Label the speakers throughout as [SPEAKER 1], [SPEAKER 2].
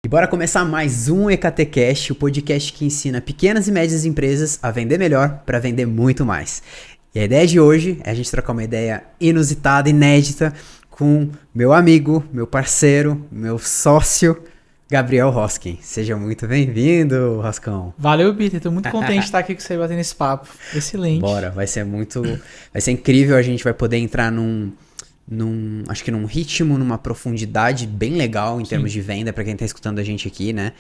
[SPEAKER 1] E bora começar mais um EKTcast, o podcast que ensina pequenas e médias empresas a vender melhor para vender muito mais. E a ideia de hoje é a gente trocar uma ideia inusitada, inédita, com meu amigo, meu parceiro, meu sócio, Gabriel Hoskin. Seja muito bem-vindo, Roscão.
[SPEAKER 2] Valeu, Peter. Tô muito contente de estar aqui com você batendo esse papo. Excelente.
[SPEAKER 1] Bora, vai ser incrível, a gente vai poder entrar acho que num ritmo, numa profundidade bem legal em termos de venda para quem tá escutando a gente aqui, né?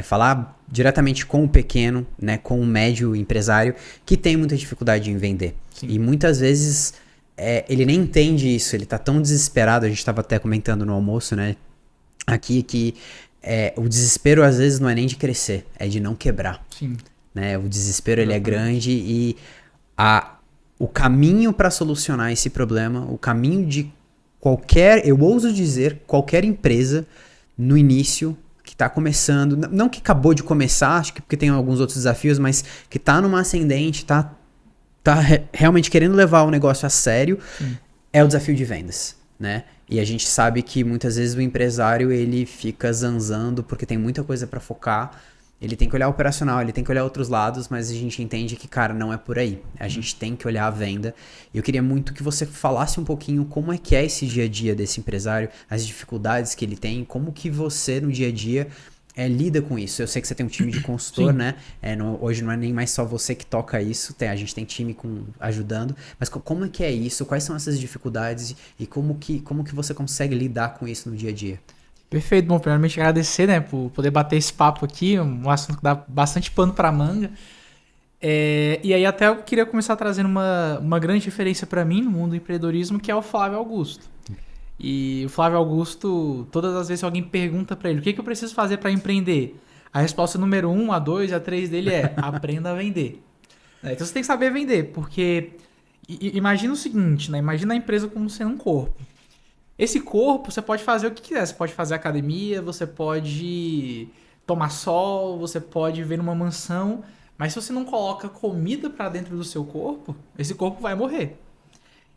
[SPEAKER 1] Falar diretamente com o pequeno, né? Com o médio empresário que tem muita dificuldade em vender.
[SPEAKER 2] Sim.
[SPEAKER 1] E muitas vezes ele nem entende isso, ele tá tão desesperado, a gente tava até comentando no almoço, né? Aqui que o desespero às vezes não é nem de crescer, é de não quebrar.
[SPEAKER 2] Sim.
[SPEAKER 1] Né? O desespero ele é grande e o caminho para solucionar esse problema, o caminho de eu ouso dizer, qualquer empresa no início que está começando, não que acabou de começar, acho que porque tem alguns outros desafios, mas que está numa ascendente, tá realmente querendo levar o negócio a sério, é o desafio de vendas, né? E a gente sabe que muitas vezes o empresário ele fica zanzando porque tem muita coisa para focar. Ele tem que olhar o operacional, ele tem que olhar outros lados, mas a gente entende que, cara, não é por aí. A gente tem que olhar a venda. E eu queria muito que você falasse um pouquinho como é que é esse dia a dia desse empresário, as dificuldades que ele tem, como que você, no dia a dia, lida com isso. Eu sei que você tem um time de consultor, né? Hoje não é nem mais só você que toca isso, a gente tem time ajudando. Mas como é que é isso? Quais são essas dificuldades e como que você consegue lidar com isso no dia a dia?
[SPEAKER 2] Perfeito. Bom, primeiramente agradecer, né, por poder bater esse papo aqui, um assunto que dá bastante pano para manga. E aí até eu queria começar trazendo uma grande referência para mim no mundo do empreendedorismo, que é o Flávio Augusto. E o Flávio Augusto, todas as vezes que alguém pergunta para ele o que eu preciso fazer para empreender, a resposta número 1, a 2, a 3 dele é aprenda a vender. Então você tem que saber vender, porque imagina o seguinte, né? Imagina a empresa como sendo um corpo. Esse corpo, você pode fazer o que quiser. Você pode fazer academia, você pode tomar sol, você pode viver numa mansão. Mas se você não coloca comida para dentro do seu corpo, esse corpo vai morrer.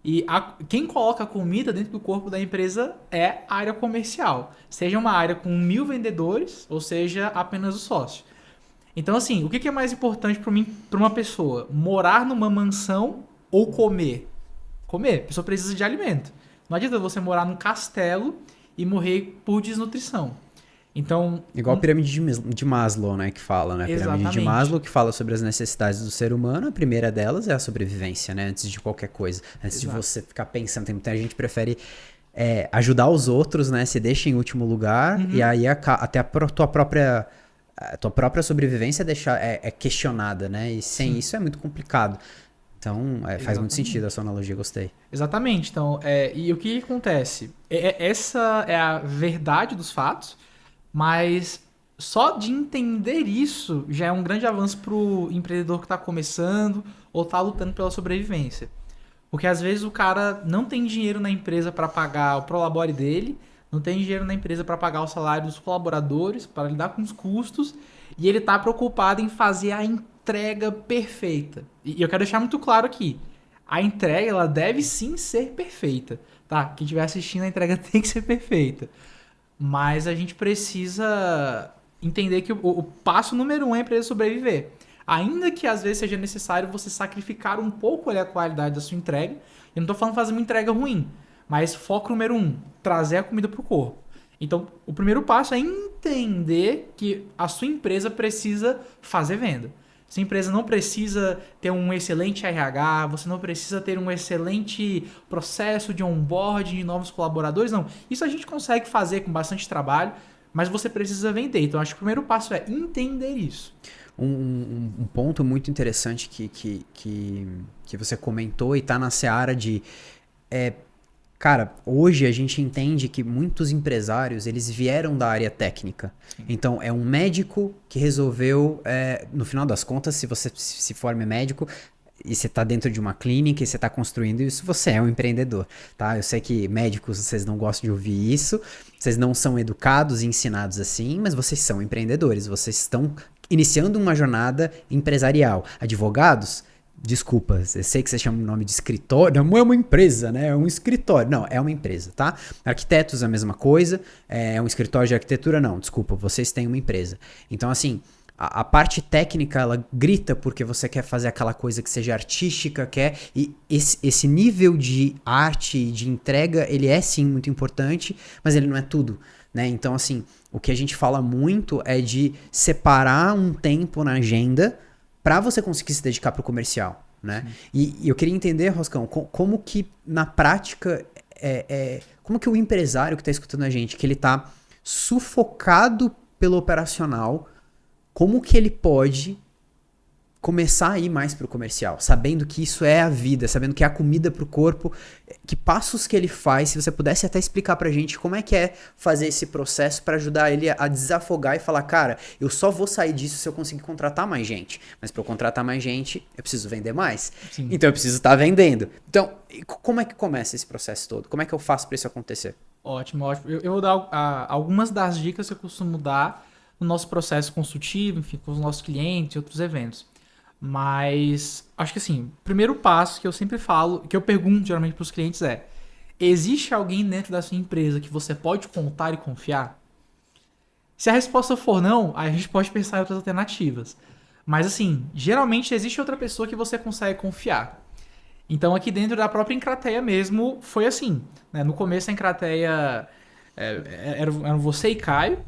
[SPEAKER 2] E quem coloca comida dentro do corpo da empresa é a área comercial. Seja uma área com 1000 vendedores, ou seja apenas o sócio. Então, assim, o que é mais importante para uma pessoa? Morar numa mansão ou comer? Comer. A pessoa precisa de alimento. Não adianta você morar num castelo e morrer por desnutrição. Então,
[SPEAKER 1] igual a pirâmide de Maslow, né, que fala, né? A pirâmide de Maslow que fala sobre as necessidades do ser humano, a primeira delas é a sobrevivência, né? Antes de qualquer coisa. Antes de você ficar pensando, tem muita gente que prefere ajudar os outros, né? Se deixa em último lugar e aí até a tua própria sobrevivência é questionada, né? E sem isso é muito complicado. Então, faz muito sentido a sua analogia, gostei.
[SPEAKER 2] Exatamente. Então, e o que acontece? Essa é a verdade dos fatos, mas só de entender isso já é um grande avanço para o empreendedor que está começando ou está lutando pela sobrevivência. Porque às vezes o cara não tem dinheiro na empresa para pagar o prolabore dele, não tem dinheiro na empresa para pagar o salário dos colaboradores, para lidar com os custos, e ele está preocupado em fazer a entrega perfeita. E eu quero deixar muito claro aqui, a entrega ela deve sim ser perfeita, tá? Quem estiver assistindo, a entrega tem que ser perfeita. Mas a gente precisa entender que o passo número 1 é a empresa sobreviver. Ainda que às vezes seja necessário você sacrificar um pouco a qualidade da sua entrega. Eu não estou falando fazer uma entrega ruim, mas foco número 1, trazer a comida para o corpo. Então, o primeiro passo é entender que a sua empresa precisa fazer venda. Sua empresa não precisa ter um excelente RH, você não precisa ter um excelente processo de onboarding de novos colaboradores, não. Isso a gente consegue fazer com bastante trabalho, mas você precisa vender. Então, acho que o primeiro passo é entender isso.
[SPEAKER 1] Um ponto muito interessante que você comentou e está na seara de... Cara, hoje a gente entende que muitos empresários, eles vieram da área técnica. Sim. Então, é um médico que resolveu, no final das contas, se você se forma médico e você está dentro de uma clínica e você está construindo isso, você é um empreendedor, tá? Eu sei que médicos, vocês não gostam de ouvir isso, vocês não são educados e ensinados assim, mas vocês são empreendedores, vocês estão iniciando uma jornada empresarial. Advogados... Desculpa, eu sei que você chama o nome de escritório, não é uma empresa, né? É um escritório. Não, é uma empresa, tá? Arquitetos é a mesma coisa, é um escritório de arquitetura, não, desculpa, vocês têm uma empresa. Então, assim, a parte técnica, ela grita porque você quer fazer aquela coisa que seja artística, e esse nível de arte, de entrega, ele é sim muito importante, mas ele não é tudo, né? Então, assim, o que a gente fala muito é de separar um tempo na agenda para você conseguir se dedicar para o comercial, né? E eu queria entender, Roscão, como que na prática, como que o empresário que está escutando a gente, que ele está sufocado pelo operacional, como que ele pode começar a ir mais pro comercial, sabendo que isso é a vida, sabendo que é a comida pro corpo, que passos que ele faz, se você pudesse até explicar pra gente como é que é fazer esse processo pra ajudar ele a desafogar e falar, cara, eu só vou sair disso se eu conseguir contratar mais gente, mas pra eu contratar mais gente, eu preciso vender mais,
[SPEAKER 2] Sim.
[SPEAKER 1] Então eu preciso estar vendendo. Então, como é que começa esse processo todo? Como é que eu faço pra isso acontecer?
[SPEAKER 2] Ótimo, ótimo. Eu vou dar algumas das dicas que eu costumo dar no nosso processo consultivo, enfim, com os nossos clientes e outros eventos. Mas acho que assim, o primeiro passo que eu sempre falo, que eu pergunto geralmente para os clientes é: existe alguém dentro da sua empresa que você pode contar e confiar? Se a resposta for não, aí a gente pode pensar em outras alternativas. Mas assim, geralmente existe outra pessoa que você consegue confiar. Então aqui dentro da própria Encrateia mesmo foi assim, né? No começo a Encrateia eram você e Caio,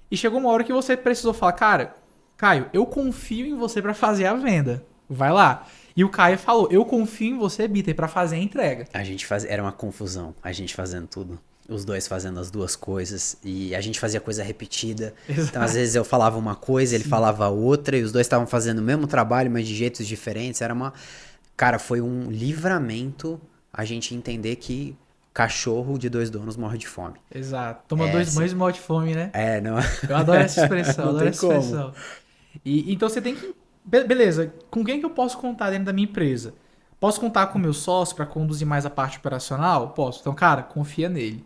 [SPEAKER 2] e chegou uma hora que você precisou falar, cara, Caio, eu confio em você para fazer a venda. Vai lá. E o Caio falou, eu confio em você, Bitter, para fazer a entrega.
[SPEAKER 1] Era uma confusão, a gente fazendo tudo. Os dois fazendo as duas coisas. E a gente fazia coisa repetida.
[SPEAKER 2] Exato.
[SPEAKER 1] Então, às vezes, eu falava uma coisa, ele falava outra. E os dois estavam fazendo o mesmo trabalho, mas de jeitos diferentes. Cara, foi um livramento a gente entender que cachorro de dois donos morre de fome.
[SPEAKER 2] Exato. Toma dois banhos e morre de fome, né?
[SPEAKER 1] Não...
[SPEAKER 2] Eu adoro essa expressão,
[SPEAKER 1] Não
[SPEAKER 2] adoro
[SPEAKER 1] tem
[SPEAKER 2] essa expressão. E, então você tem que... Beleza, com quem que eu posso contar dentro da minha empresa? Posso contar com o meu sócio para conduzir mais a parte operacional? Posso. Então, cara, confia nele.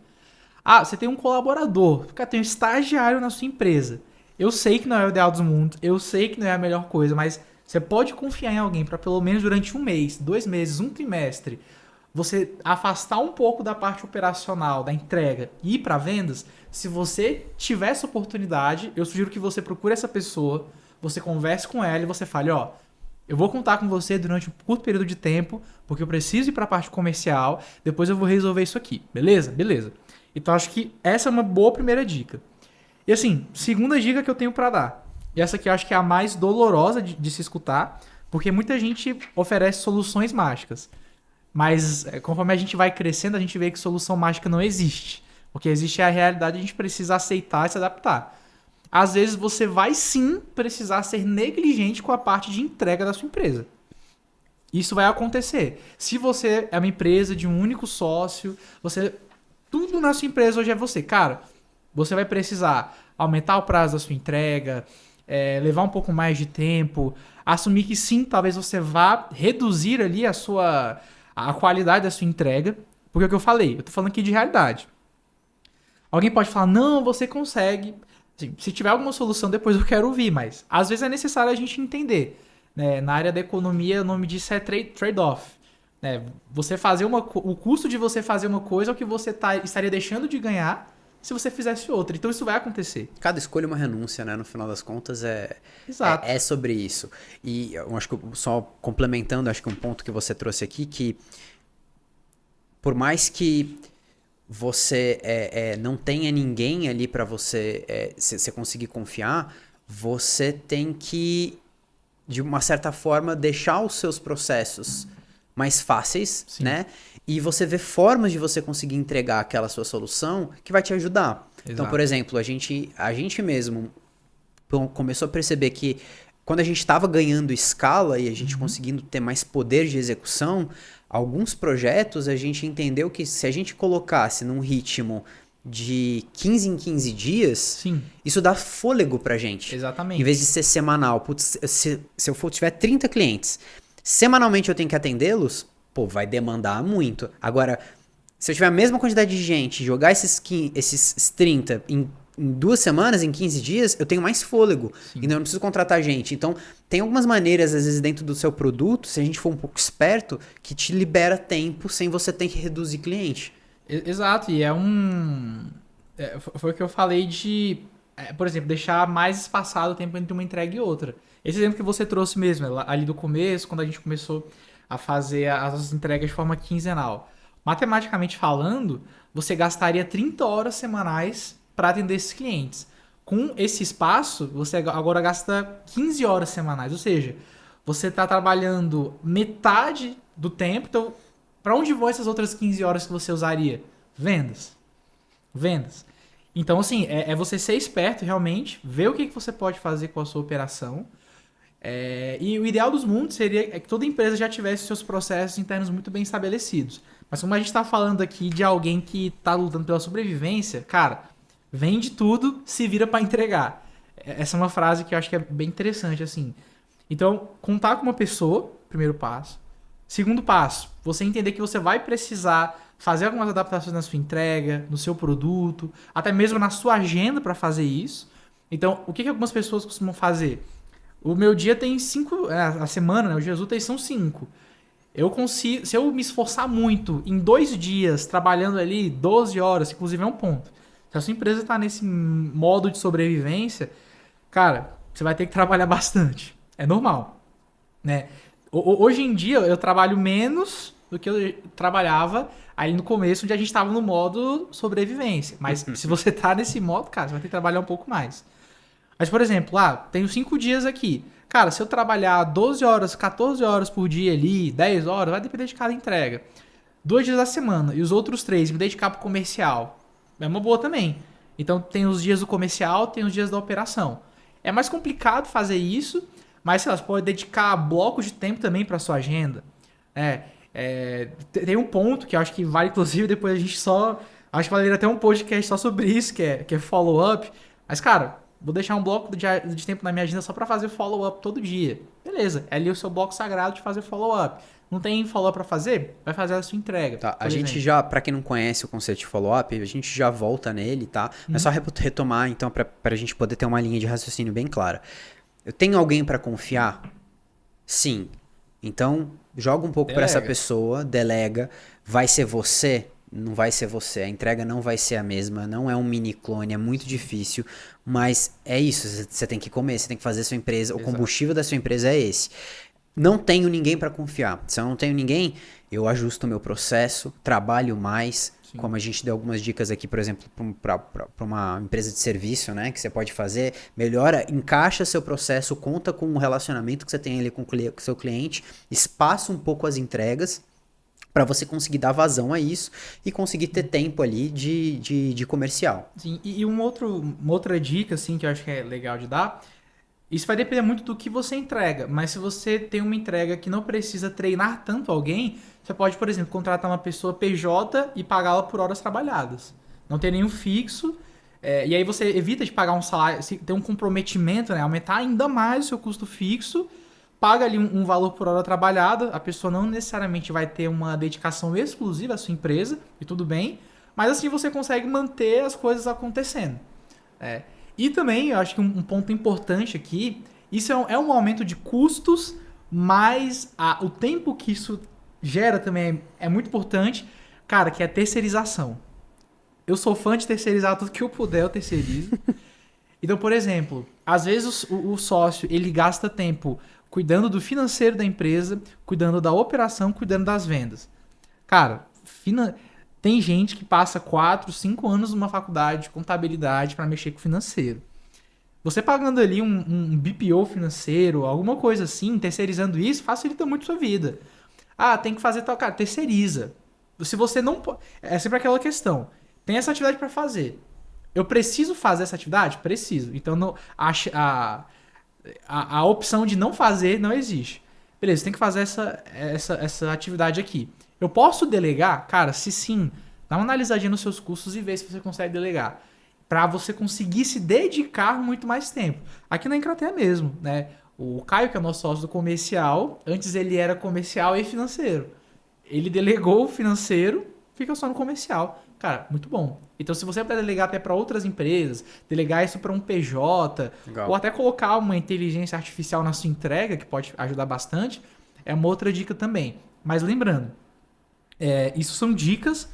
[SPEAKER 2] Ah, você tem um colaborador. Cara, tem um estagiário na sua empresa. Eu sei que não é o ideal dos mundos, eu sei que não é a melhor coisa, mas você pode confiar em alguém para pelo menos durante 1 mês, 2 meses, 1 trimestre, você afastar um pouco da parte operacional, da entrega e ir para vendas. Se você tiver essa oportunidade, eu sugiro que você procure essa pessoa, você converse com ela e você fale, ó, eu vou contar com você durante um curto período de tempo, porque eu preciso ir para a parte comercial, depois eu vou resolver isso aqui, beleza? Beleza. Então acho que essa é uma boa primeira dica. E assim, segunda dica que eu tenho para dar, e essa aqui eu acho que é a mais dolorosa de se escutar, porque muita gente oferece soluções mágicas, mas conforme a gente vai crescendo, a gente vê que solução mágica não existe, porque existe a realidade, a gente precisa aceitar e se adaptar. Às vezes você vai sim precisar ser negligente com a parte de entrega da sua empresa. Isso vai acontecer. Se você é uma empresa de um único sócio, tudo na sua empresa hoje é você. Cara, você vai precisar aumentar o prazo da sua entrega, levar um pouco mais de tempo, assumir que sim, talvez você vá reduzir ali a qualidade da sua entrega, porque é o que eu falei, eu tô falando aqui de realidade. Alguém pode falar, não, você consegue. Assim, se tiver alguma solução, depois eu quero ouvir, mas às vezes é necessário a gente entender. Né? Na área da economia, o nome disso é trade-off. Né? O custo de você fazer uma coisa é o que você estaria deixando de ganhar se você fizesse outra. Então isso vai acontecer.
[SPEAKER 1] Cada escolha é uma renúncia, né? No final das contas
[SPEAKER 2] Exato.
[SPEAKER 1] É sobre isso. E eu acho que só complementando, acho que um ponto que você trouxe aqui, que por mais que você não tenha ninguém ali para você conseguir confiar, você tem que, de uma certa forma, deixar os seus processos mais fáceis,
[SPEAKER 2] Sim.
[SPEAKER 1] né? E você vê formas de você conseguir entregar aquela sua solução que vai te ajudar.
[SPEAKER 2] Exato.
[SPEAKER 1] Então, por exemplo, a gente mesmo começou a perceber que quando a gente estava ganhando escala e a gente conseguindo ter mais poder de execução, alguns projetos a gente entendeu que se a gente colocasse num ritmo de 15 em 15 dias,
[SPEAKER 2] Sim.
[SPEAKER 1] Isso dá fôlego pra gente.
[SPEAKER 2] Exatamente.
[SPEAKER 1] Em vez de ser semanal. Putz, se eu tiver 30 clientes, semanalmente eu tenho que atendê-los, vai demandar muito. Agora, se eu tiver a mesma quantidade de gente, jogar esses 30 em em 2 semanas, em 15 dias, eu tenho mais fôlego.
[SPEAKER 2] Sim.
[SPEAKER 1] Então eu não preciso contratar gente. Então, tem algumas maneiras, às vezes, dentro do seu produto, se a gente for um pouco esperto, que te libera tempo sem você ter que reduzir cliente.
[SPEAKER 2] Exato, e foi o que eu falei por exemplo, deixar mais espaçado o tempo entre uma entrega e outra. Esse exemplo que você trouxe mesmo, ali do começo, quando a gente começou a fazer as entregas de forma quinzenal. Matematicamente falando, você gastaria 30 horas semanais para atender esses clientes. Com esse espaço, você agora gasta 15 horas semanais, ou seja, você está trabalhando metade do tempo. Então, para onde vão essas outras 15 horas que você usaria? Vendas. Vendas. Então, assim, é você ser esperto realmente, ver o que você pode fazer com a sua operação. E o ideal dos mundos seria que toda empresa já tivesse seus processos internos muito bem estabelecidos. Mas como a gente está falando aqui de alguém que está lutando pela sobrevivência, cara, vende tudo, se vira para entregar. Essa é uma frase que eu acho que é bem interessante, assim. Então, contar com uma pessoa, primeiro passo. Segundo passo, você entender que você vai precisar fazer algumas adaptações na sua entrega, no seu produto, até mesmo na sua agenda para fazer isso. Então, o que algumas pessoas costumam fazer? O meu dia tem 5, a semana, né, os dias úteis são 5. Eu consigo, se eu me esforçar muito em 2 dias, trabalhando ali 12 horas, inclusive é um ponto. Se a sua empresa está nesse modo de sobrevivência, cara, você vai ter que trabalhar bastante. É normal, né? Hoje em dia eu trabalho menos do que eu trabalhava aí no começo, onde a gente estava no modo sobrevivência. Mas se você tá nesse modo, cara, você vai ter que trabalhar um pouco mais. Mas, por exemplo, tenho 5 dias aqui. Cara, se eu trabalhar 12 horas, 14 horas por dia ali, 10 horas, vai depender de cada entrega. 2 dias da semana e os outros 3 me dedicar pro comercial. É uma boa também. Então tem os dias do comercial, tem os dias da operação. É mais complicado fazer isso, mas sei lá, você pode dedicar blocos de tempo também para sua agenda. Tem um ponto que eu acho que vale, inclusive, depois a gente acho que valeria até um podcast só sobre isso, que é follow-up. Mas, cara, vou deixar um bloco de tempo na minha agenda só para fazer follow-up todo dia. Beleza, é ali o seu bloco sagrado de fazer follow-up. Não tem follow-up para fazer? Vai fazer a sua entrega.
[SPEAKER 1] Tá, a gente já, para quem não conhece o conceito de follow-up, a gente já volta nele, tá? Mas só retomar, então, pra gente poder ter uma linha de raciocínio bem clara. Eu tenho alguém para confiar? Sim. Então, joga um pouco para essa pessoa, delega. Vai ser você? Não vai ser você. A entrega não vai ser a mesma. Não é um mini clone, é muito difícil. Mas é isso. Você tem que comer, você tem que fazer a sua empresa. Exato. O combustível da sua empresa é esse. Não tenho ninguém para confiar. Se eu não tenho ninguém, eu ajusto o meu processo, trabalho mais. Sim. Como a gente deu algumas dicas aqui, por exemplo, para uma empresa de serviço, né? Que você pode fazer, melhora, encaixa seu processo, conta com o relacionamento que você tem ali com o seu cliente, espaça um pouco as entregas para você conseguir dar vazão a isso e conseguir ter tempo ali de comercial.
[SPEAKER 2] Sim, e uma outra dica, assim, que eu acho que é legal de dar. Isso vai depender muito do que você entrega, mas se você tem uma entrega que não precisa treinar tanto alguém, você pode, por exemplo, contratar uma pessoa PJ e pagá-la por horas trabalhadas. Não tem nenhum fixo, e aí você evita de pagar um salário, ter um comprometimento, né? Aumentar ainda mais o seu custo fixo, paga ali um valor por hora trabalhada, a pessoa não necessariamente vai ter uma dedicação exclusiva à sua empresa, e tudo bem, mas assim você consegue manter as coisas acontecendo. E também, eu acho que um ponto importante aqui, isso é um aumento de custos, mas o tempo que isso gera também é muito importante, cara, que é a terceirização. Eu sou fã de terceirizar tudo que eu puder, eu terceirizo. Então, por exemplo, às vezes o sócio, ele gasta tempo cuidando do financeiro da empresa, cuidando da operação, cuidando das vendas. Cara, tem gente que passa 4, 5 anos numa faculdade de contabilidade para mexer com o financeiro. Você pagando ali um BPO financeiro, alguma coisa assim, terceirizando isso, facilita muito a sua vida. Tem que fazer tal, cara, terceiriza. Se você não... É sempre aquela questão. Tem essa atividade para fazer. Eu preciso fazer essa atividade? Preciso. Então, a opção de não fazer não existe. Beleza, tem que fazer essa atividade aqui. Eu posso delegar? Cara, se sim, dá uma analisadinha nos seus custos e vê se você consegue delegar. Para você conseguir se dedicar muito mais tempo. Aqui na Encratea mesmo, né? O Caio, que é nosso sócio do comercial, antes ele era comercial e financeiro. Ele delegou o financeiro fica só no comercial. Cara, muito bom. Então, se você puder delegar até para outras empresas, delegar isso para um PJ,
[SPEAKER 1] Legal.
[SPEAKER 2] ou até colocar uma inteligência artificial na sua entrega, que pode ajudar bastante, é uma outra dica também. Mas lembrando, isso são dicas,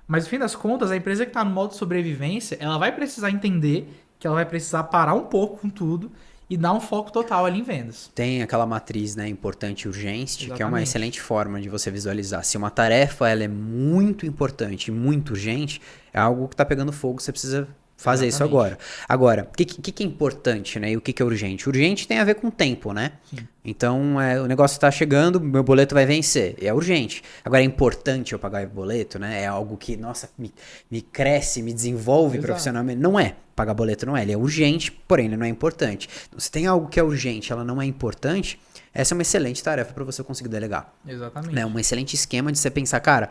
[SPEAKER 2] mas no fim das contas, a empresa que está no modo de sobrevivência, ela vai precisar entender que ela vai precisar parar um pouco com tudo e dar um foco total ali em vendas.
[SPEAKER 1] Tem aquela matriz, né, importante e urgente, que é uma
[SPEAKER 2] Exatamente.
[SPEAKER 1] excelente forma de você visualizar. Se uma tarefa ela é muito importante e muito urgente, é algo que está pegando fogo, você precisa fazer isso
[SPEAKER 2] Exatamente.
[SPEAKER 1] agora. O que é importante, né, e o que é urgente? Urgente tem a ver com tempo, né?
[SPEAKER 2] Sim.
[SPEAKER 1] Então, o negócio está chegando, meu boleto vai vencer, é urgente. Agora, é importante eu pagar o boleto, né? É algo que, nossa, me cresce, me desenvolve
[SPEAKER 2] Exato.
[SPEAKER 1] profissionalmente. Não é. Pagar boleto não é. Ele é urgente, porém, ele não é importante. Se tem algo que é urgente, ela não é importante, essa é uma excelente tarefa para você conseguir delegar.
[SPEAKER 2] Exatamente.
[SPEAKER 1] Né? Um excelente esquema de você pensar, cara,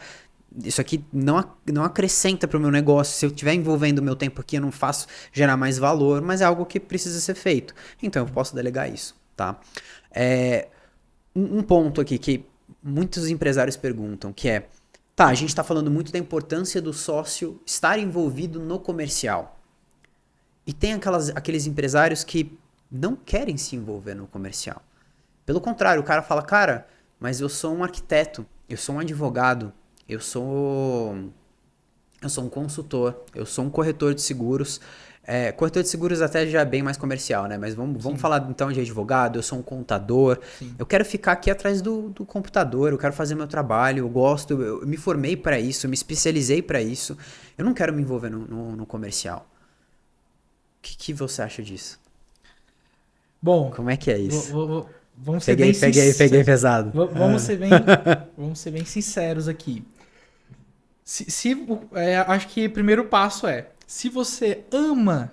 [SPEAKER 1] isso aqui não acrescenta para o meu negócio. Se eu estiver envolvendo o meu tempo aqui, eu não faço gerar mais valor, mas é algo que precisa ser feito. Então, eu posso delegar isso, tá? Um ponto aqui que muitos empresários perguntam, que é, tá, a gente está falando muito da importância do sócio estar envolvido no comercial. E tem aqueles empresários que não querem se envolver no comercial. Pelo contrário, o cara fala, cara, mas eu sou um arquiteto, eu sou um advogado, eu sou um consultor, eu sou um corretor de seguros. Corretor de seguros até já é bem mais comercial, né? Mas vamos falar então de advogado, eu sou um contador.
[SPEAKER 2] Sim.
[SPEAKER 1] Eu quero ficar aqui atrás do computador, eu quero fazer meu trabalho, eu gosto, eu me formei para isso, eu me especializei para isso. Eu não quero me envolver no comercial. O que você acha disso?
[SPEAKER 2] Bom,
[SPEAKER 1] Como é que é isso?
[SPEAKER 2] vamos ser bem sinceros.
[SPEAKER 1] Peguei pesado.
[SPEAKER 2] Vamos ser bem sinceros aqui. Acho que o primeiro passo se você ama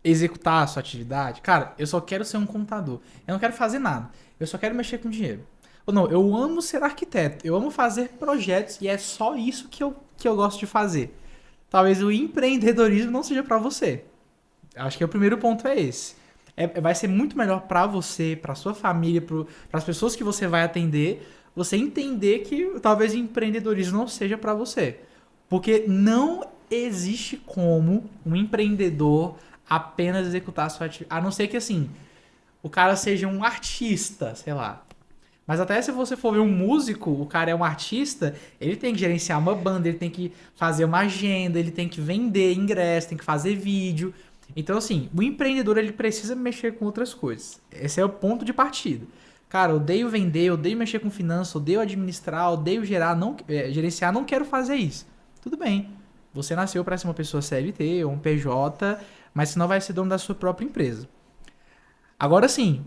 [SPEAKER 2] executar a sua atividade, cara, eu só quero ser um contador. Eu não quero fazer nada. Eu só quero mexer com dinheiro. Ou não, eu amo ser arquiteto. Eu amo fazer projetos e é só isso que eu gosto de fazer. Talvez o empreendedorismo não seja para você. Acho que o primeiro ponto é esse. Vai ser muito melhor para você, para sua família, para as pessoas que você vai atender, você entender que talvez o empreendedorismo não seja para você. Porque não existe como um empreendedor apenas executar a sua atividade. A não ser que, assim, o cara seja um artista, sei lá. Mas até se você for ver um músico, o cara é um artista, ele tem que gerenciar uma banda, ele tem que fazer uma agenda, ele tem que vender ingresso, tem que fazer vídeo. Então, assim, o empreendedor, ele precisa mexer com outras coisas. Esse é o ponto de partida. Cara, eu odeio vender, eu odeio mexer com finanças, eu odeio administrar, eu odeio gerenciar, não quero fazer isso. Tudo bem. Você nasceu para ser uma pessoa CLT ou um PJ, mas você não vai ser dono da sua própria empresa. Agora sim,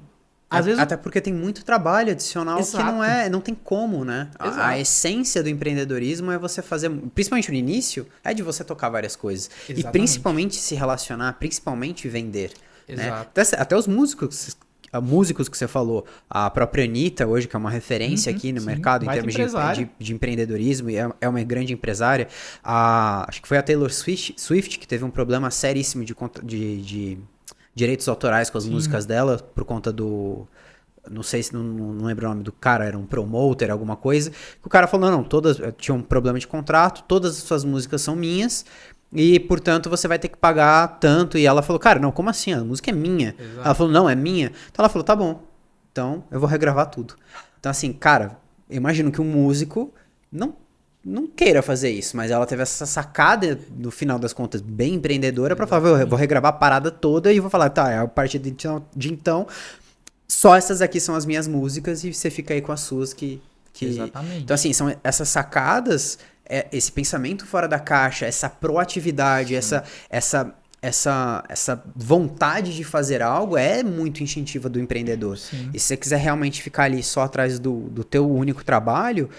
[SPEAKER 2] às vezes...
[SPEAKER 1] Até porque tem muito trabalho adicional
[SPEAKER 2] Exato.
[SPEAKER 1] que não tem como, né? A essência do empreendedorismo é você fazer, principalmente no início, é de você tocar várias coisas.
[SPEAKER 2] Exatamente.
[SPEAKER 1] E principalmente se relacionar, principalmente vender.
[SPEAKER 2] Exato.
[SPEAKER 1] Né? Até os músicos que você falou, a própria Anitta hoje, que é uma referência aqui no mercado em termos de empreendedorismo, e é uma grande empresária. Acho que foi a Taylor Swift que teve um problema seríssimo de direitos autorais com as músicas dela, por conta do... Não sei se não lembro o nome do cara, era um promoter, alguma coisa. Que o cara falou, não, todas tinham um problema de contrato, todas as suas músicas são minhas, e, portanto, você vai ter que pagar tanto. E ela falou, cara, não, como assim? A música é minha.
[SPEAKER 2] Exato.
[SPEAKER 1] Ela falou, não, é minha. Então ela falou, tá bom, então eu vou regravar tudo. Então, assim, cara, eu imagino que um músico não queira fazer isso, mas ela teve essa sacada, no final das contas, bem empreendedora, pra falar, eu vou regravar a parada toda e vou falar, tá, a partir de então, só essas aqui são as minhas músicas e você fica aí com as suas que...
[SPEAKER 2] Exatamente.
[SPEAKER 1] Então, assim, são essas sacadas, esse pensamento fora da caixa, essa proatividade, essa vontade de fazer algo é muito instintiva do empreendedor.
[SPEAKER 2] Sim.
[SPEAKER 1] E se você quiser realmente ficar ali só atrás do teu único trabalho,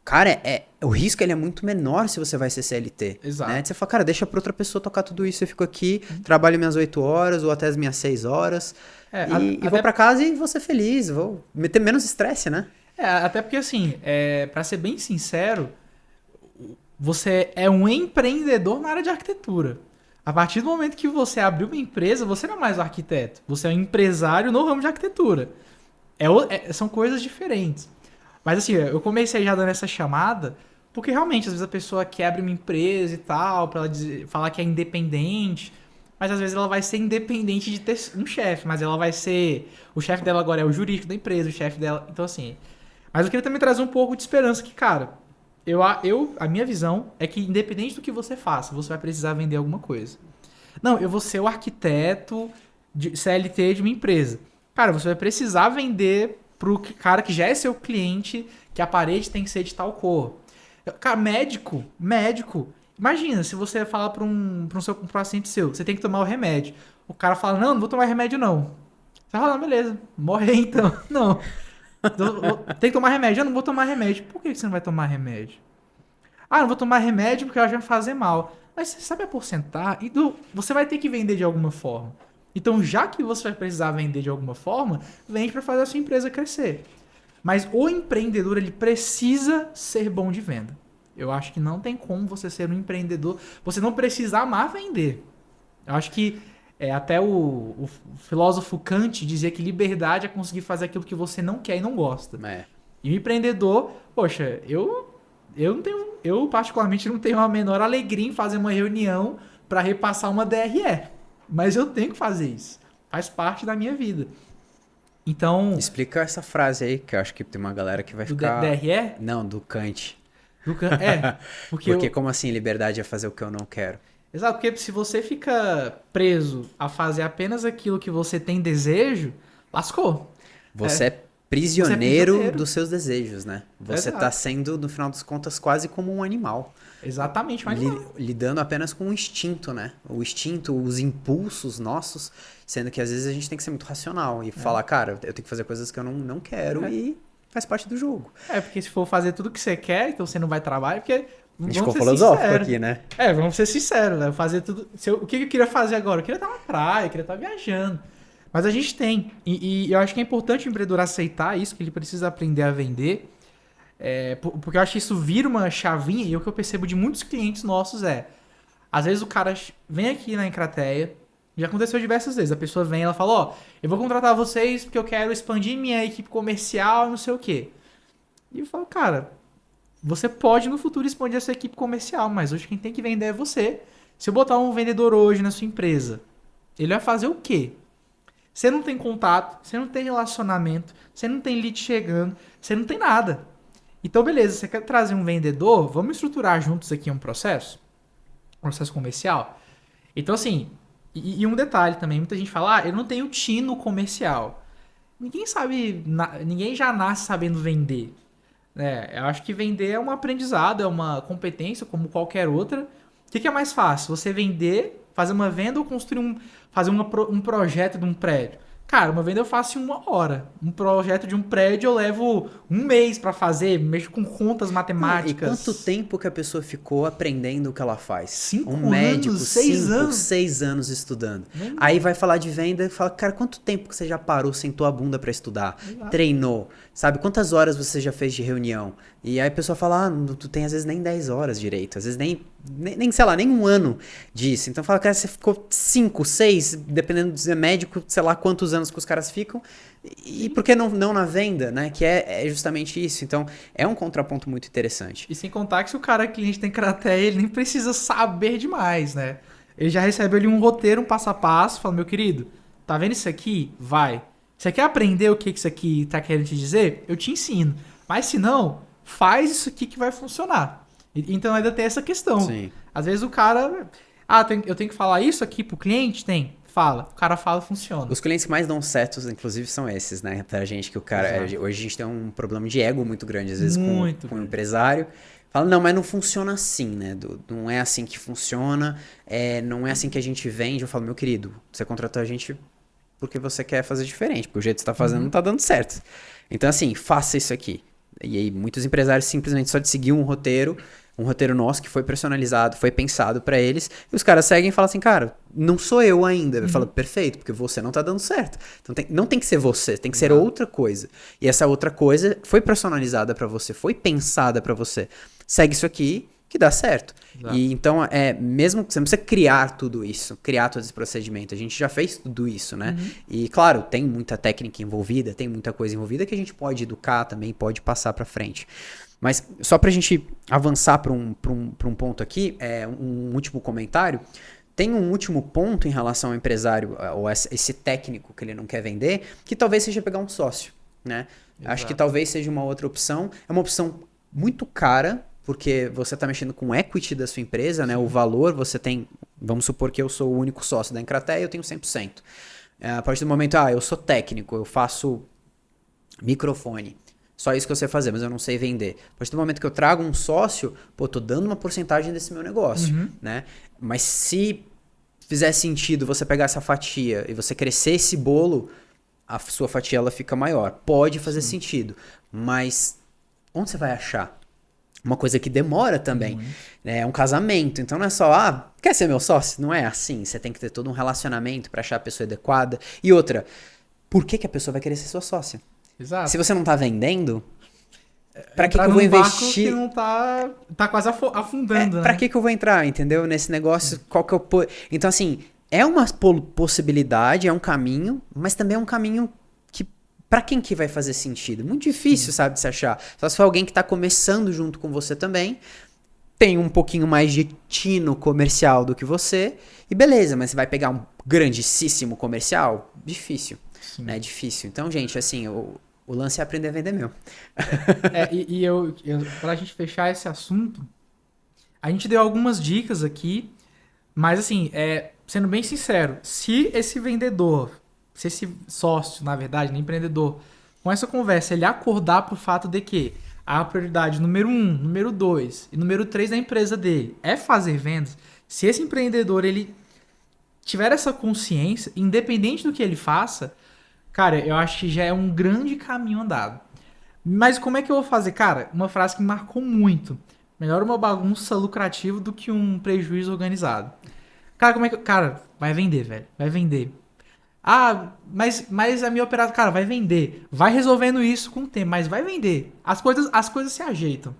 [SPEAKER 1] cara, o risco ele é muito menor se você vai ser CLT.
[SPEAKER 2] Exato.
[SPEAKER 1] Né? Você fala, cara, deixa pra outra pessoa tocar tudo isso, eu fico aqui, trabalho minhas 8 horas ou até as minhas 6 horas e vou pra casa e vou ser feliz, vou meter menos estresse, né?
[SPEAKER 2] Até porque, assim, pra ser bem sincero, você é um empreendedor na área de arquitetura. A partir do momento que você abriu uma empresa, você não é mais um arquiteto. Você é um empresário no ramo de arquitetura. São coisas diferentes. Mas assim, eu comecei já dando essa chamada Porque realmente, às vezes a pessoa quebra uma empresa e tal, pra ela falar que é independente, mas às vezes ela vai ser independente de ter um chefe, mas ela vai ser... O chefe dela agora é o jurídico da empresa, o chefe dela... Então, assim... Mas eu queria também trazer um pouco de esperança que, cara, a minha visão é que independente do que você faça, você vai precisar vender alguma coisa. Não, eu vou ser o arquiteto de CLT de uma empresa. Cara, você vai precisar vender pro cara que já é seu cliente que a parede tem que ser de tal cor. Cara, médico. Imagina, se você falar pra um paciente seu, você tem que tomar o remédio. O cara fala, não vou tomar remédio não. Você fala, não, beleza, morrer então. Não. Tem que tomar remédio. Eu não vou tomar remédio. Por que você não vai tomar remédio? Ah, não vou tomar remédio porque eu acho que vai fazer mal. Mas você sabe a porcentagem? Você vai ter que vender de alguma forma. Então, já que você vai precisar vender de alguma forma, vende para fazer a sua empresa crescer. Mas o empreendedor, ele precisa ser bom de venda. Eu acho que não tem como você ser um empreendedor, você não precisa amar vender. Eu acho que até o filósofo Kant dizia que liberdade é conseguir fazer aquilo que você não quer e não gosta. E o empreendedor, poxa, eu particularmente não tenho a menor alegria em fazer uma reunião para repassar uma DRE. Mas eu tenho que fazer isso. Faz parte da minha vida. Então...
[SPEAKER 1] Explica essa frase aí, que eu acho que tem uma galera que vai ficar...
[SPEAKER 2] Do DRE?
[SPEAKER 1] Não, do Kant.
[SPEAKER 2] Porque
[SPEAKER 1] como assim liberdade é fazer o que eu não quero?
[SPEAKER 2] Exato, porque se você fica preso a fazer apenas aquilo que você tem desejo, lascou.
[SPEAKER 1] Você é prisioneiro dos seus desejos, né? Você tá sendo, no final das contas, quase como um animal.
[SPEAKER 2] Exatamente, um animal.
[SPEAKER 1] Lidando apenas com o instinto, né? O instinto, os impulsos nossos, sendo que às vezes a gente tem que ser muito racional e falar, cara, eu tenho que fazer coisas que eu não quero e faz parte do jogo.
[SPEAKER 2] Porque se for fazer tudo que você quer, então você não vai trabalhar, porque...
[SPEAKER 1] A gente ficou filosófico aqui, né?
[SPEAKER 2] Vamos ser sinceros, né? Fazer tudo... O que eu queria fazer agora? Eu queria estar na praia, eu queria estar viajando. Mas a gente tem. E eu acho que é importante o empreendedor aceitar isso, que ele precisa aprender a vender. Porque eu acho que isso vira uma chavinha, e o que eu percebo de muitos clientes nossos às vezes o cara vem aqui na Encrateia, já aconteceu diversas vezes, a pessoa vem e ela fala, eu vou contratar vocês porque eu quero expandir minha equipe comercial, não sei o quê. E eu falo, cara, você pode no futuro expandir a sua equipe comercial, mas hoje quem tem que vender é você. Se eu botar um vendedor hoje na sua empresa, ele vai fazer o quê? Você não tem contato, você não tem relacionamento, você não tem lead chegando, você não tem nada. Então, beleza, você quer trazer um vendedor? Vamos estruturar juntos aqui um processo comercial. Então, assim, e um detalhe também, muita gente fala, eu não tenho tino comercial. Ninguém já nasce sabendo vender. Eu acho que vender é um aprendizado, é uma competência como qualquer outra. O que é mais fácil? Você vender, fazer uma venda ou construir fazer um projeto de um prédio? Cara, uma venda eu faço em 1 hora. Um projeto de um prédio eu levo 1 mês pra fazer, mexo com contas matemáticas.
[SPEAKER 1] E quanto tempo que a pessoa ficou aprendendo o que ela faz?
[SPEAKER 2] 5
[SPEAKER 1] anos,
[SPEAKER 2] médico,
[SPEAKER 1] 6 anos estudando. Aí vai falar de venda e fala, cara, quanto tempo que você já parou, sentou a bunda pra estudar, treinou, sabe? Quantas horas você já fez de reunião? E aí a pessoa fala, tu tem às vezes nem 10 horas direito, às vezes nem sei lá, nem 1 ano disso. Então fala, cara, você ficou 5, 6, dependendo de ser médico, sei lá quantos anos que os caras ficam. E por que não na venda, né? Que é justamente isso. Então, é um contraponto muito interessante.
[SPEAKER 2] E sem contar que se o cara é cliente da Encrateia, ele nem precisa saber demais, né? Ele já recebe ali um roteiro, um passo a passo, fala, meu querido, tá vendo isso aqui? Vai. Você quer aprender o que isso aqui tá querendo te dizer? Eu te ensino. Mas se não, faz isso aqui que vai funcionar. Então ainda tem essa questão.
[SPEAKER 1] Sim.
[SPEAKER 2] Às vezes o cara... eu tenho que falar isso aqui pro cliente? Tem. Fala. O cara fala, funciona.
[SPEAKER 1] Os clientes que mais dão certo, inclusive, são esses, né? Pra gente que o cara... Hoje a gente tem um problema de ego muito grande, às vezes, com o empresário. Fala, não, mas não funciona assim, né? Não é assim que funciona, não é assim que a gente vende. Eu falo, meu querido, você contratou a gente porque você quer fazer diferente, porque o jeito que você tá fazendo não tá dando certo. Então, assim, faça isso aqui. E aí, muitos empresários simplesmente só de seguir um roteiro nosso que foi personalizado, foi pensado pra eles, e os caras seguem e falam assim, cara, não sou eu ainda. Eu falo, perfeito, porque você não tá dando certo. Então não tem que ser você, tem que ser outra coisa. E essa outra coisa foi personalizada pra você, foi pensada pra você. Segue isso aqui que dá certo. E então, mesmo que você não precisa criar tudo isso, criar todo esse procedimento, a gente já fez tudo isso, né? E claro, tem muita técnica envolvida, tem muita coisa envolvida que a gente pode educar também, pode passar pra frente. Mas só pra gente avançar pra um ponto aqui, um último comentário. Tem um último ponto em relação ao empresário, ou esse técnico que ele não quer vender, que talvez seja pegar um sócio, né?
[SPEAKER 2] Exato.
[SPEAKER 1] Acho que talvez seja uma outra opção. É uma opção muito cara, porque você está mexendo com o equity da sua empresa, né? O valor, você tem... Vamos supor que eu sou o único sócio da Encrateia, eu tenho 100%. A partir do momento, eu sou técnico, eu faço microfone. Só isso que eu sei fazer, mas eu não sei vender. A partir do momento que eu trago um sócio, tô dando uma porcentagem desse meu negócio, né? Mas se fizer sentido você pegar essa fatia e você crescer esse bolo, a sua fatia ela fica maior. Pode fazer sentido, mas onde você vai achar? Uma coisa que demora também. É um casamento, então não é só, quer ser meu sócio? Não é assim. Você tem que ter todo um relacionamento para achar a pessoa adequada. E outra, por que a pessoa vai querer ser sua sócia?
[SPEAKER 2] Exato.
[SPEAKER 1] Se você não tá vendendo, pra que eu vou investir?
[SPEAKER 2] Que não tá quase afundando, né?
[SPEAKER 1] Pra que eu vou entrar, entendeu? Nesse negócio, qual que eu... Então, assim, é uma possibilidade, é um caminho, mas também é um caminho que, pra quem que vai fazer sentido? Muito difícil, sabe, de se achar. Só se for alguém que tá começando junto com você também, tem um pouquinho mais de tino comercial do que você, e beleza, mas você vai pegar um grandíssimo comercial? Difícil, né? Difícil. Então, gente, assim, o lance é aprender a vender mesmo.
[SPEAKER 2] Pra gente fechar esse assunto, a gente deu algumas dicas aqui, mas assim, sendo bem sincero, se esse vendedor, se esse sócio, na verdade, né, empreendedor, com essa conversa, ele acordar pro fato de que a prioridade número 1, número 2 e número 3 da empresa dele é fazer vendas, se esse empreendedor, ele tiver essa consciência, independente do que ele faça, cara, eu acho que já é um grande caminho andado. Mas como é que eu vou fazer? Cara, uma frase que me marcou muito. Melhor uma bagunça lucrativa do que um prejuízo organizado. Cara, como é que... Cara, vai vender, velho. Vai vender. Mas a minha operadora... Cara, vai vender. Vai resolvendo isso com o tempo, mas vai vender. As coisas se ajeitam.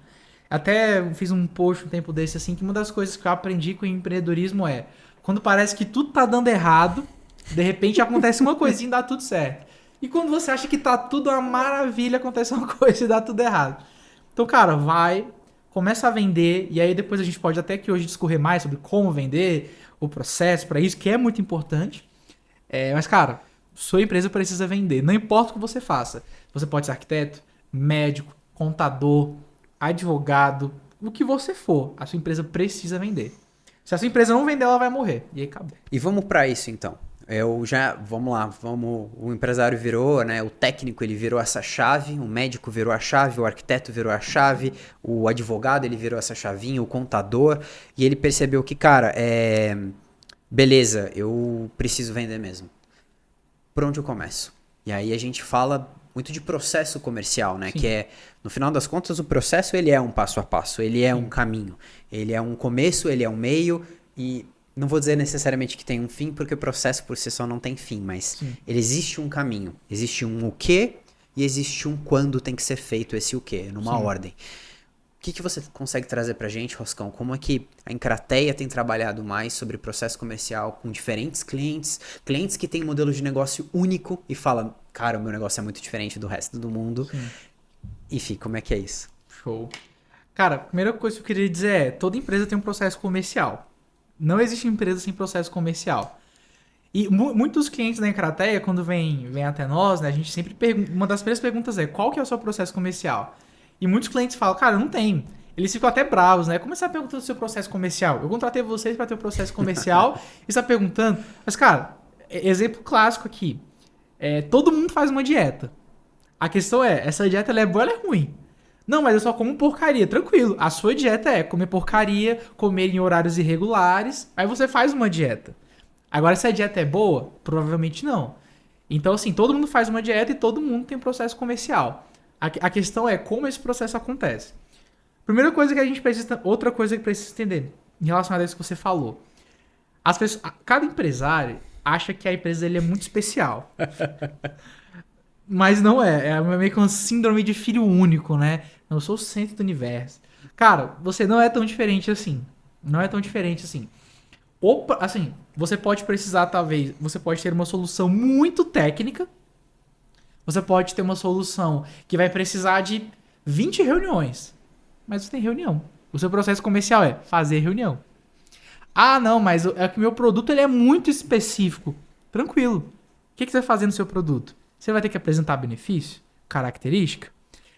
[SPEAKER 2] Até fiz um post um tempo desse, assim, que uma das coisas que eu aprendi com o empreendedorismo é... Quando parece que tudo tá dando errado, de repente acontece uma coisinha e dá tudo certo. E quando você acha que tá tudo uma maravilha, acontece uma coisa e dá tudo errado. Então, cara, começa a vender, e aí depois a gente pode até que hoje discorrer mais sobre como vender, o processo para isso, que é muito importante. Mas, cara, sua empresa precisa vender, não importa o que você faça. Você pode ser arquiteto, médico, contador, advogado, o que você for, a sua empresa precisa vender. Se a sua empresa não vender, ela vai morrer. E aí acabou.
[SPEAKER 1] E vamos para isso, então. Vamos lá, o empresário virou, né, o técnico ele virou essa chave, o médico virou a chave, o arquiteto virou a chave, o advogado ele virou essa chavinha, o contador, e ele percebeu que, cara, beleza, eu preciso vender mesmo. Por onde eu começo? E aí a gente fala muito de processo comercial, né, que no final das contas, o processo ele é um passo a passo, ele é um caminho, ele é um começo, ele é um meio, e... Não vou dizer necessariamente que tem um fim, porque o processo por si só não tem fim, mas ele existe um caminho. Existe um o quê e existe um quando tem que ser feito esse o quê, numa ordem. O que você consegue trazer pra gente, Roscão? Como é que a Encrateia tem trabalhado mais sobre processo comercial com diferentes clientes que têm modelo de negócio único e falam, cara, o meu negócio é muito diferente do resto do mundo. Enfim, como é que é isso?
[SPEAKER 2] Show. Cara, a primeira coisa que eu queria dizer toda empresa tem um processo comercial. Não existe empresa sem processo comercial. E muitos clientes da Encrateia, quando vêm até nós, né, a gente sempre pergunta... Uma das primeiras perguntas é, qual que é o seu processo comercial? E muitos clientes falam, cara, eu não tenho. Eles ficam até bravos, né? Como você está perguntando o seu processo comercial? Eu contratei vocês para ter o processo comercial e está perguntando... Mas, cara, exemplo clássico aqui. Todo mundo faz uma dieta. A questão essa dieta ela é boa ou ela é ruim? Não, mas eu só como porcaria. Tranquilo. A sua dieta é comer porcaria, comer em horários irregulares. Aí você faz uma dieta. Agora, se a dieta é boa, provavelmente não. Então, assim, todo mundo faz uma dieta e todo mundo tem processo comercial. A questão é como esse processo acontece. Primeira coisa que a gente precisa... Outra coisa que precisa entender, em relação a isso que você falou. Cada empresário acha que a empresa dele é muito especial. Mas não é. É meio que uma síndrome de filho único, né? Eu sou o centro do universo. Cara, você não é tão diferente assim. Não é tão diferente assim. Assim, você pode precisar, talvez... Você pode ter uma solução muito técnica. Você pode ter uma solução que vai precisar de 20 reuniões. mas você tem reunião. O seu processo comercial é fazer reunião. Ah, não, mas é que o meu produto ele é muito específico. Tranquilo. O que você vai fazer no seu produto? Você vai ter que apresentar benefício? Característica?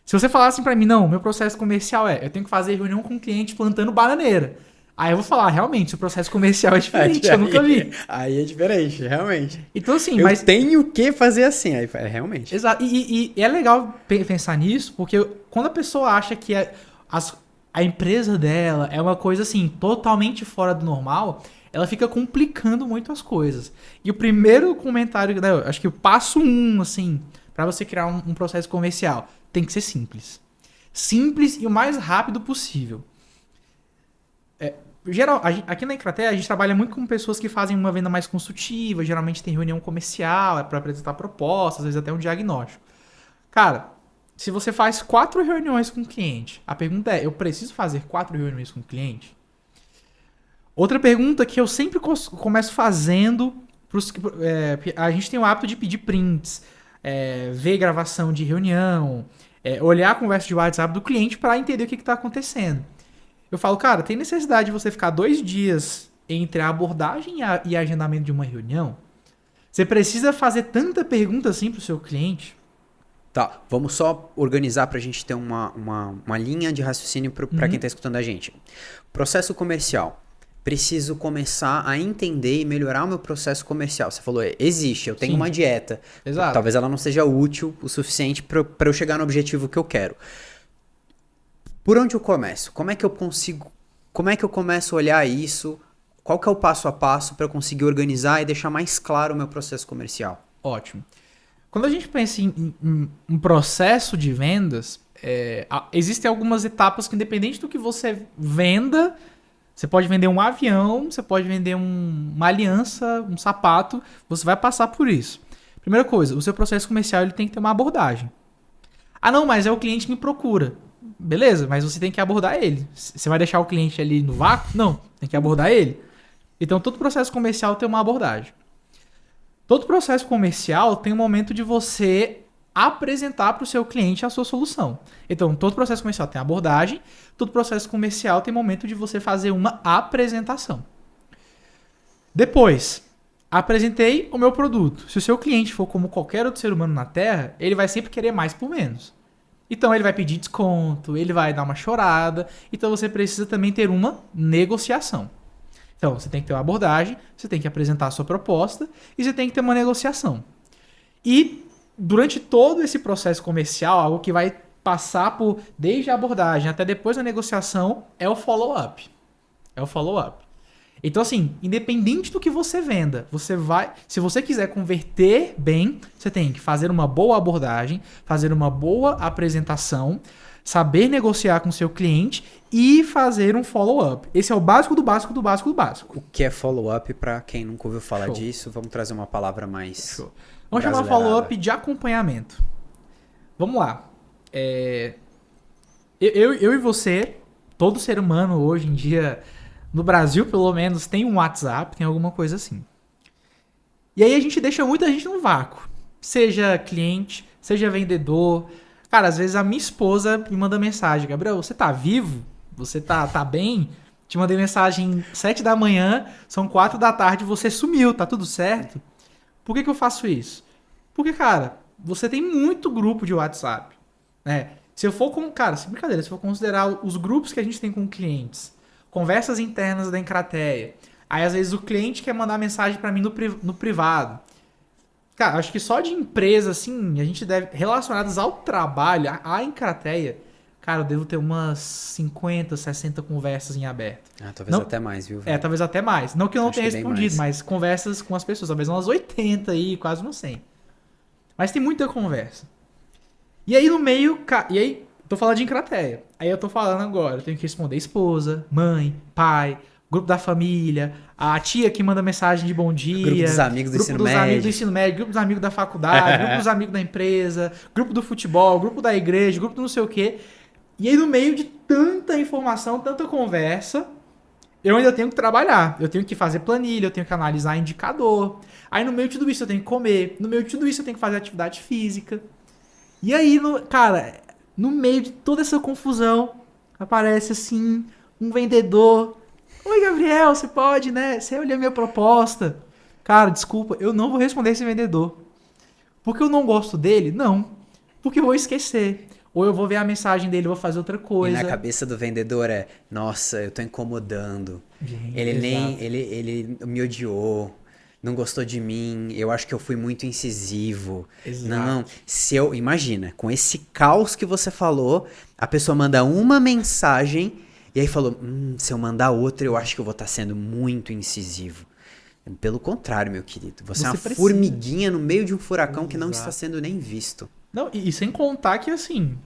[SPEAKER 2] Se você falar assim pra mim, não, meu processo comercial eu tenho que fazer reunião com o cliente plantando bananeira. Aí eu vou falar, realmente, o processo comercial é diferente, eu nunca vi.
[SPEAKER 1] Aí é diferente, realmente.
[SPEAKER 2] Então assim,
[SPEAKER 1] eu tenho que fazer assim, aí realmente.
[SPEAKER 2] Exato, e é legal pensar nisso, porque quando a pessoa acha que a empresa dela é uma coisa assim, totalmente fora do normal, ela fica complicando muito as coisas. E o primeiro comentário, né, acho que o passo 1, assim, para você criar um processo comercial, tem que ser simples. Simples e o mais rápido possível. Aqui na Encrateia, a gente trabalha muito com pessoas que fazem uma venda mais consultiva, geralmente tem reunião comercial, para apresentar propostas, às vezes até um diagnóstico. Cara, se você faz 4 reuniões com o cliente, a pergunta é, eu preciso fazer 4 reuniões com o cliente? Outra pergunta que eu sempre começo fazendo, a gente tem o hábito de pedir prints, ver gravação de reunião, olhar a conversa de WhatsApp do cliente para entender o que está acontecendo. Eu falo, cara, tem necessidade de você ficar 2 dias entre a abordagem e agendamento de uma reunião? Você precisa fazer tanta pergunta assim pro seu cliente?
[SPEAKER 1] Tá, vamos só organizar pra gente ter uma linha de raciocínio pra quem tá escutando a gente. Processo comercial. Preciso começar a entender e melhorar o meu processo comercial. Você falou, existe, eu tenho uma dieta.
[SPEAKER 2] Exato.
[SPEAKER 1] Talvez ela não seja útil o suficiente pra eu chegar no objetivo que eu quero. Por onde eu começo? Como é que eu começo a olhar isso? Qual que é o passo a passo para eu conseguir organizar e deixar mais claro o meu processo comercial?
[SPEAKER 2] Ótimo. Quando a gente pensa em um processo de vendas, existem algumas etapas que, independente do que você venda, você pode vender um avião, você pode vender uma aliança, um sapato, você vai passar por isso. Primeira coisa, o seu processo comercial ele tem que ter uma abordagem. Ah, não, mas é o cliente que me procura. Beleza, mas você tem que abordar ele. Você vai deixar o cliente ali no vácuo? Não, tem que abordar ele. Então, todo processo comercial tem uma abordagem. Todo processo comercial tem um momento de você apresentar para o seu cliente a sua solução. Então, todo processo comercial tem abordagem, todo processo comercial tem momento de você fazer uma apresentação. Depois, apresentei o meu produto. Se o seu cliente for como qualquer outro ser humano na Terra, ele vai sempre querer mais por menos. Então ele vai pedir desconto, ele vai dar uma chorada. Então você precisa também ter uma negociação. Então você tem que ter uma abordagem, você tem que apresentar a sua proposta e você tem que ter uma negociação. E durante todo esse processo comercial, algo que vai passar por desde a abordagem até depois da negociação é o follow-up. É o follow-up. Então, assim, independente do que você venda, se você quiser converter bem, você tem que fazer uma boa abordagem, fazer uma boa apresentação, saber negociar com o seu cliente e fazer um follow-up. Esse é o básico do básico do básico do básico.
[SPEAKER 1] O que é follow-up, para quem nunca ouviu falar disso? Vamos trazer uma palavra mais...
[SPEAKER 2] Show. Vamos chamar follow-up de acompanhamento. Vamos lá. Eu e você, todo ser humano hoje em dia... No Brasil, pelo menos, tem um WhatsApp, tem alguma coisa assim. E aí a gente deixa muita gente no vácuo. Seja cliente, seja vendedor. Cara, às vezes a minha esposa me manda mensagem. Gabriel, você tá vivo? Você tá bem? Te mandei mensagem 7 da manhã, são 4 da tarde, você sumiu, tá tudo certo? Por que eu faço isso? Porque, cara, você tem muito grupo de WhatsApp. Né? Se eu for considerar os grupos que a gente tem com clientes... Conversas internas da Encrateia. Aí, às vezes, o cliente quer mandar mensagem para mim no privado. Cara, acho que só de empresa, assim, a gente deve... Relacionadas ao trabalho, à Encrateia, cara, eu devo ter umas 50, 60 conversas em aberto.
[SPEAKER 1] Talvez até mais, viu? Velho?
[SPEAKER 2] Talvez até mais. Não que eu não tenha respondido, mas conversas com as pessoas. Talvez umas 80 aí, quase umas 100. Mas tem muita conversa. E aí, no meio... Tô falando de Encrateia. Aí eu tô falando agora, eu tenho que responder esposa, mãe, pai, grupo da família, a tia que manda mensagem de bom dia,
[SPEAKER 1] grupo dos amigos do ensino médio,
[SPEAKER 2] grupo dos amigos da faculdade, grupo dos amigos da empresa, grupo do futebol, grupo da igreja, grupo do não sei o quê. E aí no meio de tanta informação, tanta conversa, eu ainda tenho que trabalhar. Eu tenho que fazer planilha, eu tenho que analisar indicador. Aí no meio de tudo isso eu tenho que comer, no meio de tudo isso eu tenho que fazer atividade física. E aí, cara... No meio de toda essa confusão, aparece assim, um vendedor. Oi, Gabriel, você pode, né? Você olhou minha proposta. Cara, desculpa, eu não vou responder esse vendedor. Porque eu não gosto dele? Não. Porque eu vou esquecer. Ou eu vou ver a mensagem dele e vou fazer outra
[SPEAKER 1] E
[SPEAKER 2] coisa.
[SPEAKER 1] na cabeça do vendedor é, nossa, eu tô incomodando. Ele nem,
[SPEAKER 2] Exato.
[SPEAKER 1] ele me odiou, não gostou de mim, eu acho que eu fui muito incisivo. Não,
[SPEAKER 2] Exato.
[SPEAKER 1] se eu, imagina, com esse caos que você falou, a pessoa manda uma mensagem e aí falou, se eu mandar outra, eu acho que eu vou estar sendo muito incisivo. Pelo contrário, meu querido, você é uma
[SPEAKER 2] Você precisa.
[SPEAKER 1] formiguinha no meio de um furacão que não está
[SPEAKER 2] Exato.
[SPEAKER 1] sendo nem visto.
[SPEAKER 2] Não, e sem contar que assim.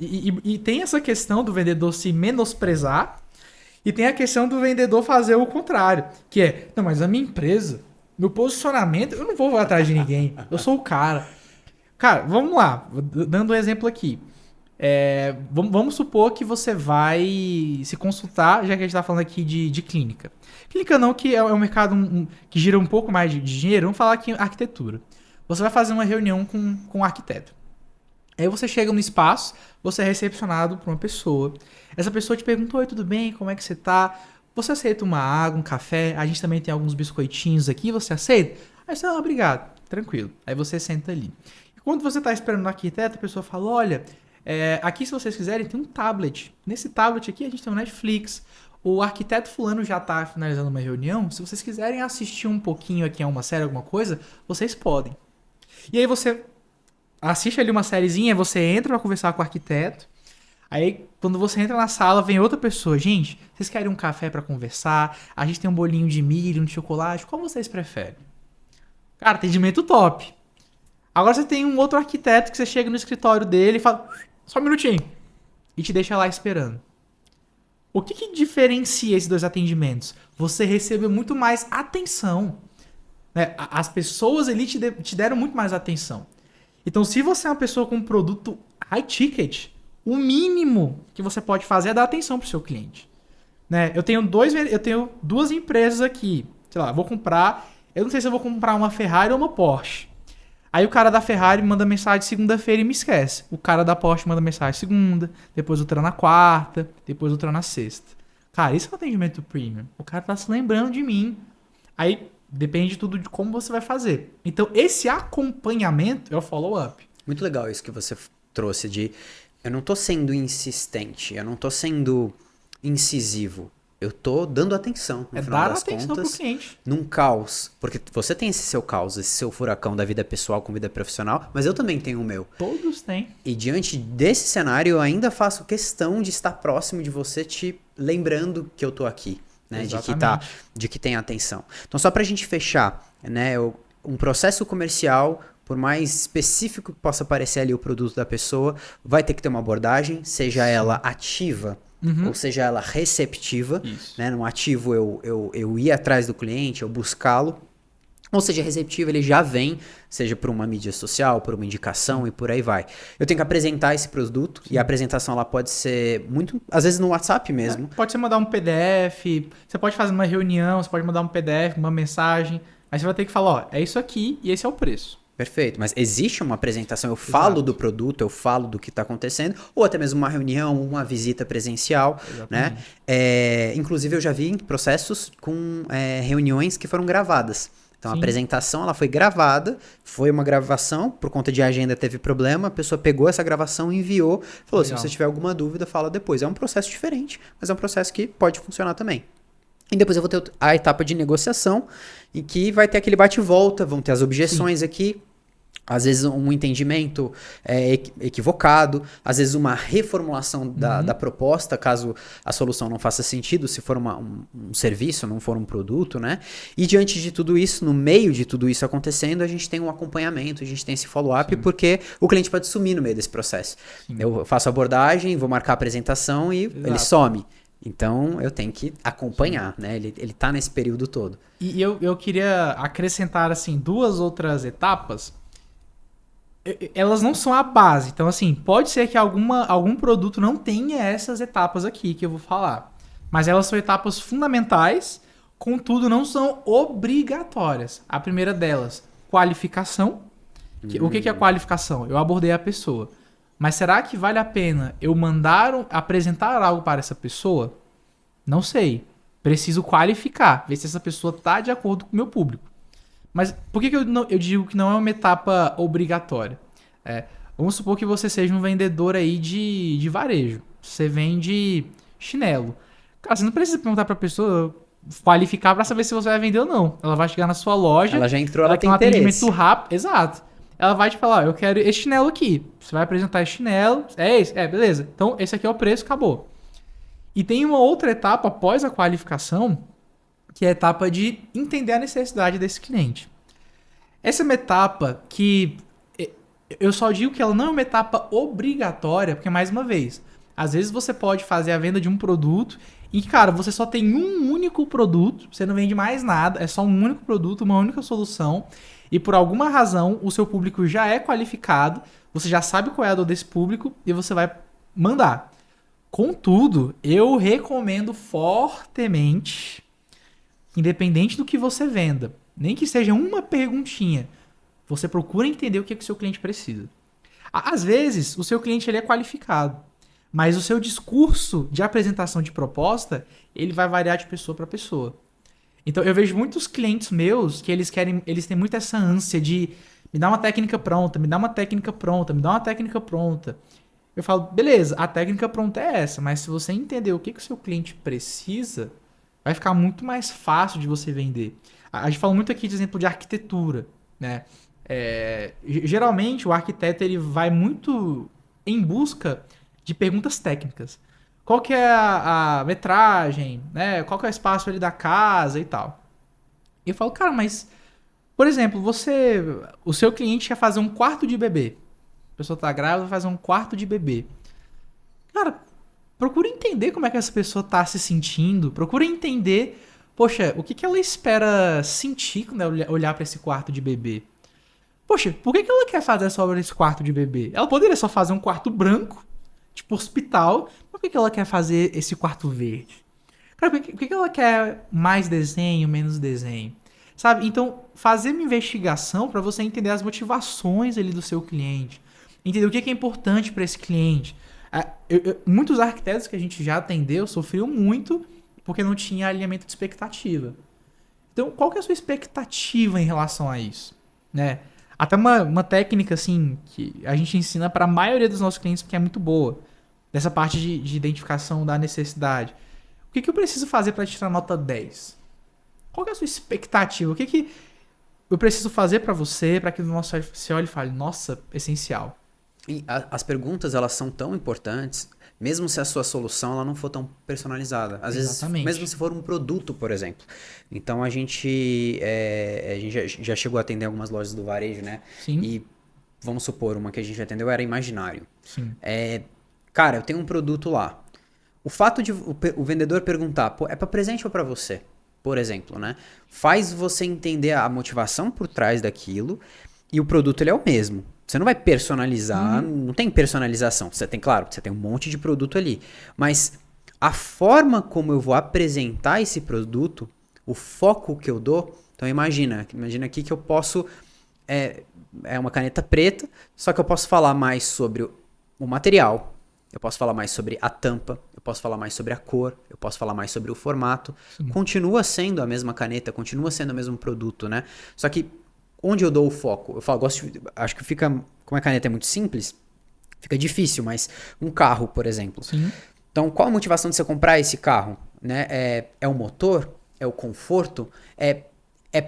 [SPEAKER 2] E tem essa questão do vendedor se menosprezar. E tem a questão do vendedor fazer o contrário. Que é, não, mas a minha empresa, meu posicionamento, eu não vou atrás de ninguém. Eu sou o cara. Cara, vamos lá. Dando um exemplo aqui. Vamos supor que você vai se consultar, já que a gente está falando aqui de clínica. Clínica não, que é um mercado que gira um pouco mais de dinheiro. Vamos falar aqui em arquitetura. Você vai fazer uma reunião com um arquiteto. Aí você chega no espaço, você é recepcionado por uma pessoa. Essa pessoa te pergunta, oi, tudo bem? Como é que você tá? Você aceita uma água, um café? A gente também tem alguns biscoitinhos aqui, você aceita? Aí você, obrigado, tranquilo. Aí você senta ali. E quando você está esperando o arquiteto, a pessoa fala, olha, aqui se vocês quiserem tem um tablet. Nesse tablet aqui a gente tem um Netflix. O arquiteto fulano já está finalizando uma reunião. Se vocês quiserem assistir um pouquinho aqui a uma série, alguma coisa, vocês podem. E aí você assiste ali uma sériezinha, você entra pra conversar com o arquiteto. Aí, quando você entra na sala, vem outra pessoa. Gente, vocês querem um café pra conversar? A gente tem um bolinho de milho, um de chocolate. Qual vocês preferem? Cara, atendimento top. Agora você tem um outro arquiteto que você chega no escritório dele e fala, só um minutinho. E te deixa lá esperando. O que diferencia esses dois atendimentos? Você recebe muito mais atenção. Né? As pessoas ali te deram muito mais atenção. Então, se você é uma pessoa com um produto high ticket, o mínimo que você pode fazer é dar atenção para o seu cliente. Né? Eu tenho duas empresas aqui. Sei lá, vou comprar. Eu não sei se eu vou comprar uma Ferrari ou uma Porsche. Aí o cara da Ferrari manda mensagem segunda-feira e me esquece. O cara da Porsche manda mensagem segunda, depois outra na quarta, depois outra na sexta. Cara, isso é um atendimento premium. O cara tá se lembrando de mim. Aí depende tudo de como você vai fazer. Então, esse acompanhamento é o follow-up.
[SPEAKER 1] Muito legal isso que você trouxe de... Eu não tô sendo insistente, eu não tô sendo incisivo. Eu tô dando atenção, no final
[SPEAKER 2] Dar
[SPEAKER 1] das
[SPEAKER 2] atenção
[SPEAKER 1] contas,
[SPEAKER 2] pro cliente.
[SPEAKER 1] num caos. Porque você tem esse seu caos, esse seu furacão da vida pessoal com vida profissional, mas eu também tenho o meu.
[SPEAKER 2] Todos têm.
[SPEAKER 1] E diante desse cenário, eu ainda faço questão de estar próximo de você, te lembrando que eu tô aqui. Né, de que tem atenção. Então, só para a gente fechar, né, um processo comercial, por mais específico que possa parecer ali o produto da pessoa, vai ter que ter uma abordagem, seja ela ativa ou seja ela receptiva. Né, no ativo eu ir atrás do cliente, eu buscá-lo. Ou seja, receptivo, ele já vem, seja por uma mídia social, por uma indicação e por aí vai. Eu tenho que apresentar esse produto. Sim. E a apresentação ela pode ser muito, às vezes no WhatsApp mesmo.
[SPEAKER 2] Pode ser mandar um PDF, você pode fazer uma reunião, você pode mandar um PDF, uma mensagem. Aí você vai ter que falar, ó, é isso aqui e esse é o preço.
[SPEAKER 1] Perfeito, mas existe uma apresentação, eu falo do produto, eu falo do que está acontecendo, ou até mesmo uma reunião, uma visita presencial, né? Inclusive eu já vi processos com reuniões que foram gravadas. Então, sim, a apresentação ela foi gravada, foi uma gravação, por conta de agenda teve problema, a pessoa pegou essa gravação e enviou, falou, legal, se você tiver alguma dúvida, fala depois. É um processo diferente, mas é um processo que pode funcionar também. E depois eu vou ter a etapa de negociação, em que vai ter aquele bate-volta, vão ter as objeções, sim, aqui, às vezes um entendimento equivocado, às vezes uma reformulação da proposta, caso a solução não faça sentido, se for um serviço, não for um produto, né? E diante de tudo isso, no meio de tudo isso acontecendo, a gente tem um acompanhamento, a gente tem esse follow-up, porque o cliente pode sumir no meio desse processo. Sim. Eu faço a abordagem, vou marcar a apresentação e ele some. Então, eu tenho que acompanhar, sim, né? Ele tá nesse período todo.
[SPEAKER 2] E eu queria acrescentar, assim, duas outras etapas. Elas não são a base. Então, assim, pode ser que algum produto não tenha essas etapas aqui que eu vou falar. Mas elas são etapas fundamentais, contudo, não são obrigatórias. A primeira delas, qualificação. O que é qualificação? Eu abordei a pessoa. Mas será que vale a pena eu apresentar algo para essa pessoa? Não sei. Preciso qualificar, ver se essa pessoa está de acordo com o meu público. Mas por que eu digo que não é uma etapa obrigatória? Vamos supor que você seja um vendedor aí de varejo. Você vende chinelo. Cara, você não precisa perguntar para a pessoa qualificar para saber se você vai vender ou não. Ela vai chegar na sua loja.
[SPEAKER 1] Ela já entrou,
[SPEAKER 2] ela
[SPEAKER 1] tem
[SPEAKER 2] um
[SPEAKER 1] interesse.
[SPEAKER 2] atendimento rápido. Exato. Ela vai te falar, eu quero esse chinelo aqui. Você vai apresentar esse chinelo. É esse? Beleza. Então, esse aqui é o preço, acabou. E tem uma outra etapa após a qualificação, que é a etapa de entender a necessidade desse cliente. Essa é uma etapa que eu só digo que ela não é uma etapa obrigatória, porque, mais uma vez, às vezes você pode fazer a venda de um produto e, cara, você só tem um único produto, você não vende mais nada, é só um único produto, uma única solução, e por alguma razão o seu público já é qualificado, você já sabe qual é a dor desse público e você vai mandar. Contudo, eu recomendo fortemente, independente do que você venda, nem que seja uma perguntinha, você procura entender o que o seu cliente precisa. Às vezes, o seu cliente ele é qualificado, mas o seu discurso de apresentação de proposta, ele vai variar de pessoa para pessoa. Então, eu vejo muitos clientes meus que eles têm muito essa ânsia de me dar uma técnica pronta, me dá uma técnica pronta, me dá uma técnica pronta. Eu falo, beleza, a técnica pronta é essa, mas se você entender o que o seu cliente precisa, vai ficar muito mais fácil de você vender. A gente fala muito aqui de exemplo de arquitetura, né? Geralmente o arquiteto ele vai muito em busca de perguntas técnicas. Qual que é a metragem, né? Qual que é o espaço ali da casa e tal. E eu falo, cara, mas, por exemplo, o seu cliente quer fazer um quarto de bebê. A pessoa tá grávida, vai fazer um quarto de bebê. Cara, procura entender como é que essa pessoa tá se sentindo. Procura entender, poxa, o que ela espera sentir quando ela olhar para esse quarto de bebê. Poxa, por que ela quer fazer essa obra nesse quarto de bebê? Ela poderia só fazer um quarto branco, tipo hospital, mas por que ela quer fazer esse quarto verde? Cara, por que ela quer mais desenho, menos desenho? Sabe? Então, fazer uma investigação para você entender as motivações ali do seu cliente. Entender o que é importante para esse cliente. Muitos arquitetos que a gente já atendeu sofriam muito porque não tinha alinhamento de expectativa. Então, qual que é a sua expectativa em relação a isso? Né? Até uma técnica assim que a gente ensina para a maioria dos nossos clientes porque é muito boa. Dessa parte de identificação da necessidade. O que eu preciso fazer para tirar nota 10? Qual que é a sua expectativa? O que eu preciso fazer para você para que você olhe e fale, nossa, essencial.
[SPEAKER 1] E as perguntas, elas são tão importantes, mesmo se a sua solução ela não for tão personalizada. Às
[SPEAKER 2] Exatamente.
[SPEAKER 1] vezes, mesmo se for um produto, por exemplo. Então, a gente já chegou a atender algumas lojas do varejo, né?
[SPEAKER 2] Sim.
[SPEAKER 1] E vamos supor, uma que a gente atendeu era Imaginário.
[SPEAKER 2] Sim.
[SPEAKER 1] Cara, eu tenho um produto lá. O fato de o vendedor perguntar, pô, é para presente ou para você? Por exemplo, né? Faz você entender a motivação por trás daquilo e o produto ele é o mesmo. Você não vai personalizar, não tem personalização. Você tem um um monte de produto ali. Mas a forma como eu vou apresentar esse produto, o foco que eu dou... Então imagina aqui que eu posso... É uma caneta preta, só que eu posso falar mais sobre o material, eu posso falar mais sobre a tampa, eu posso falar mais sobre a cor, eu posso falar mais sobre o formato. Sim. Continua sendo a mesma caneta, continua sendo o mesmo produto, né? Só que onde eu dou o foco? Eu falo, acho que fica, como a caneta é muito simples, fica difícil, mas um carro, por exemplo.
[SPEAKER 2] Sim.
[SPEAKER 1] Então, qual a motivação de você comprar esse carro? Né? É o motor? É o conforto?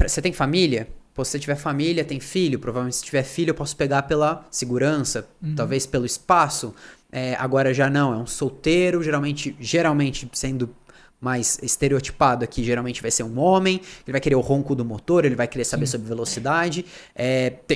[SPEAKER 1] Você tem família? Pô, se você tiver família, tem filho. Provavelmente se tiver filho, eu posso pegar pela segurança, talvez pelo espaço. Agora já não, é um solteiro, geralmente sendo mais estereotipado aqui, geralmente vai ser um homem, ele vai querer o ronco do motor, ele vai querer saber sobre velocidade.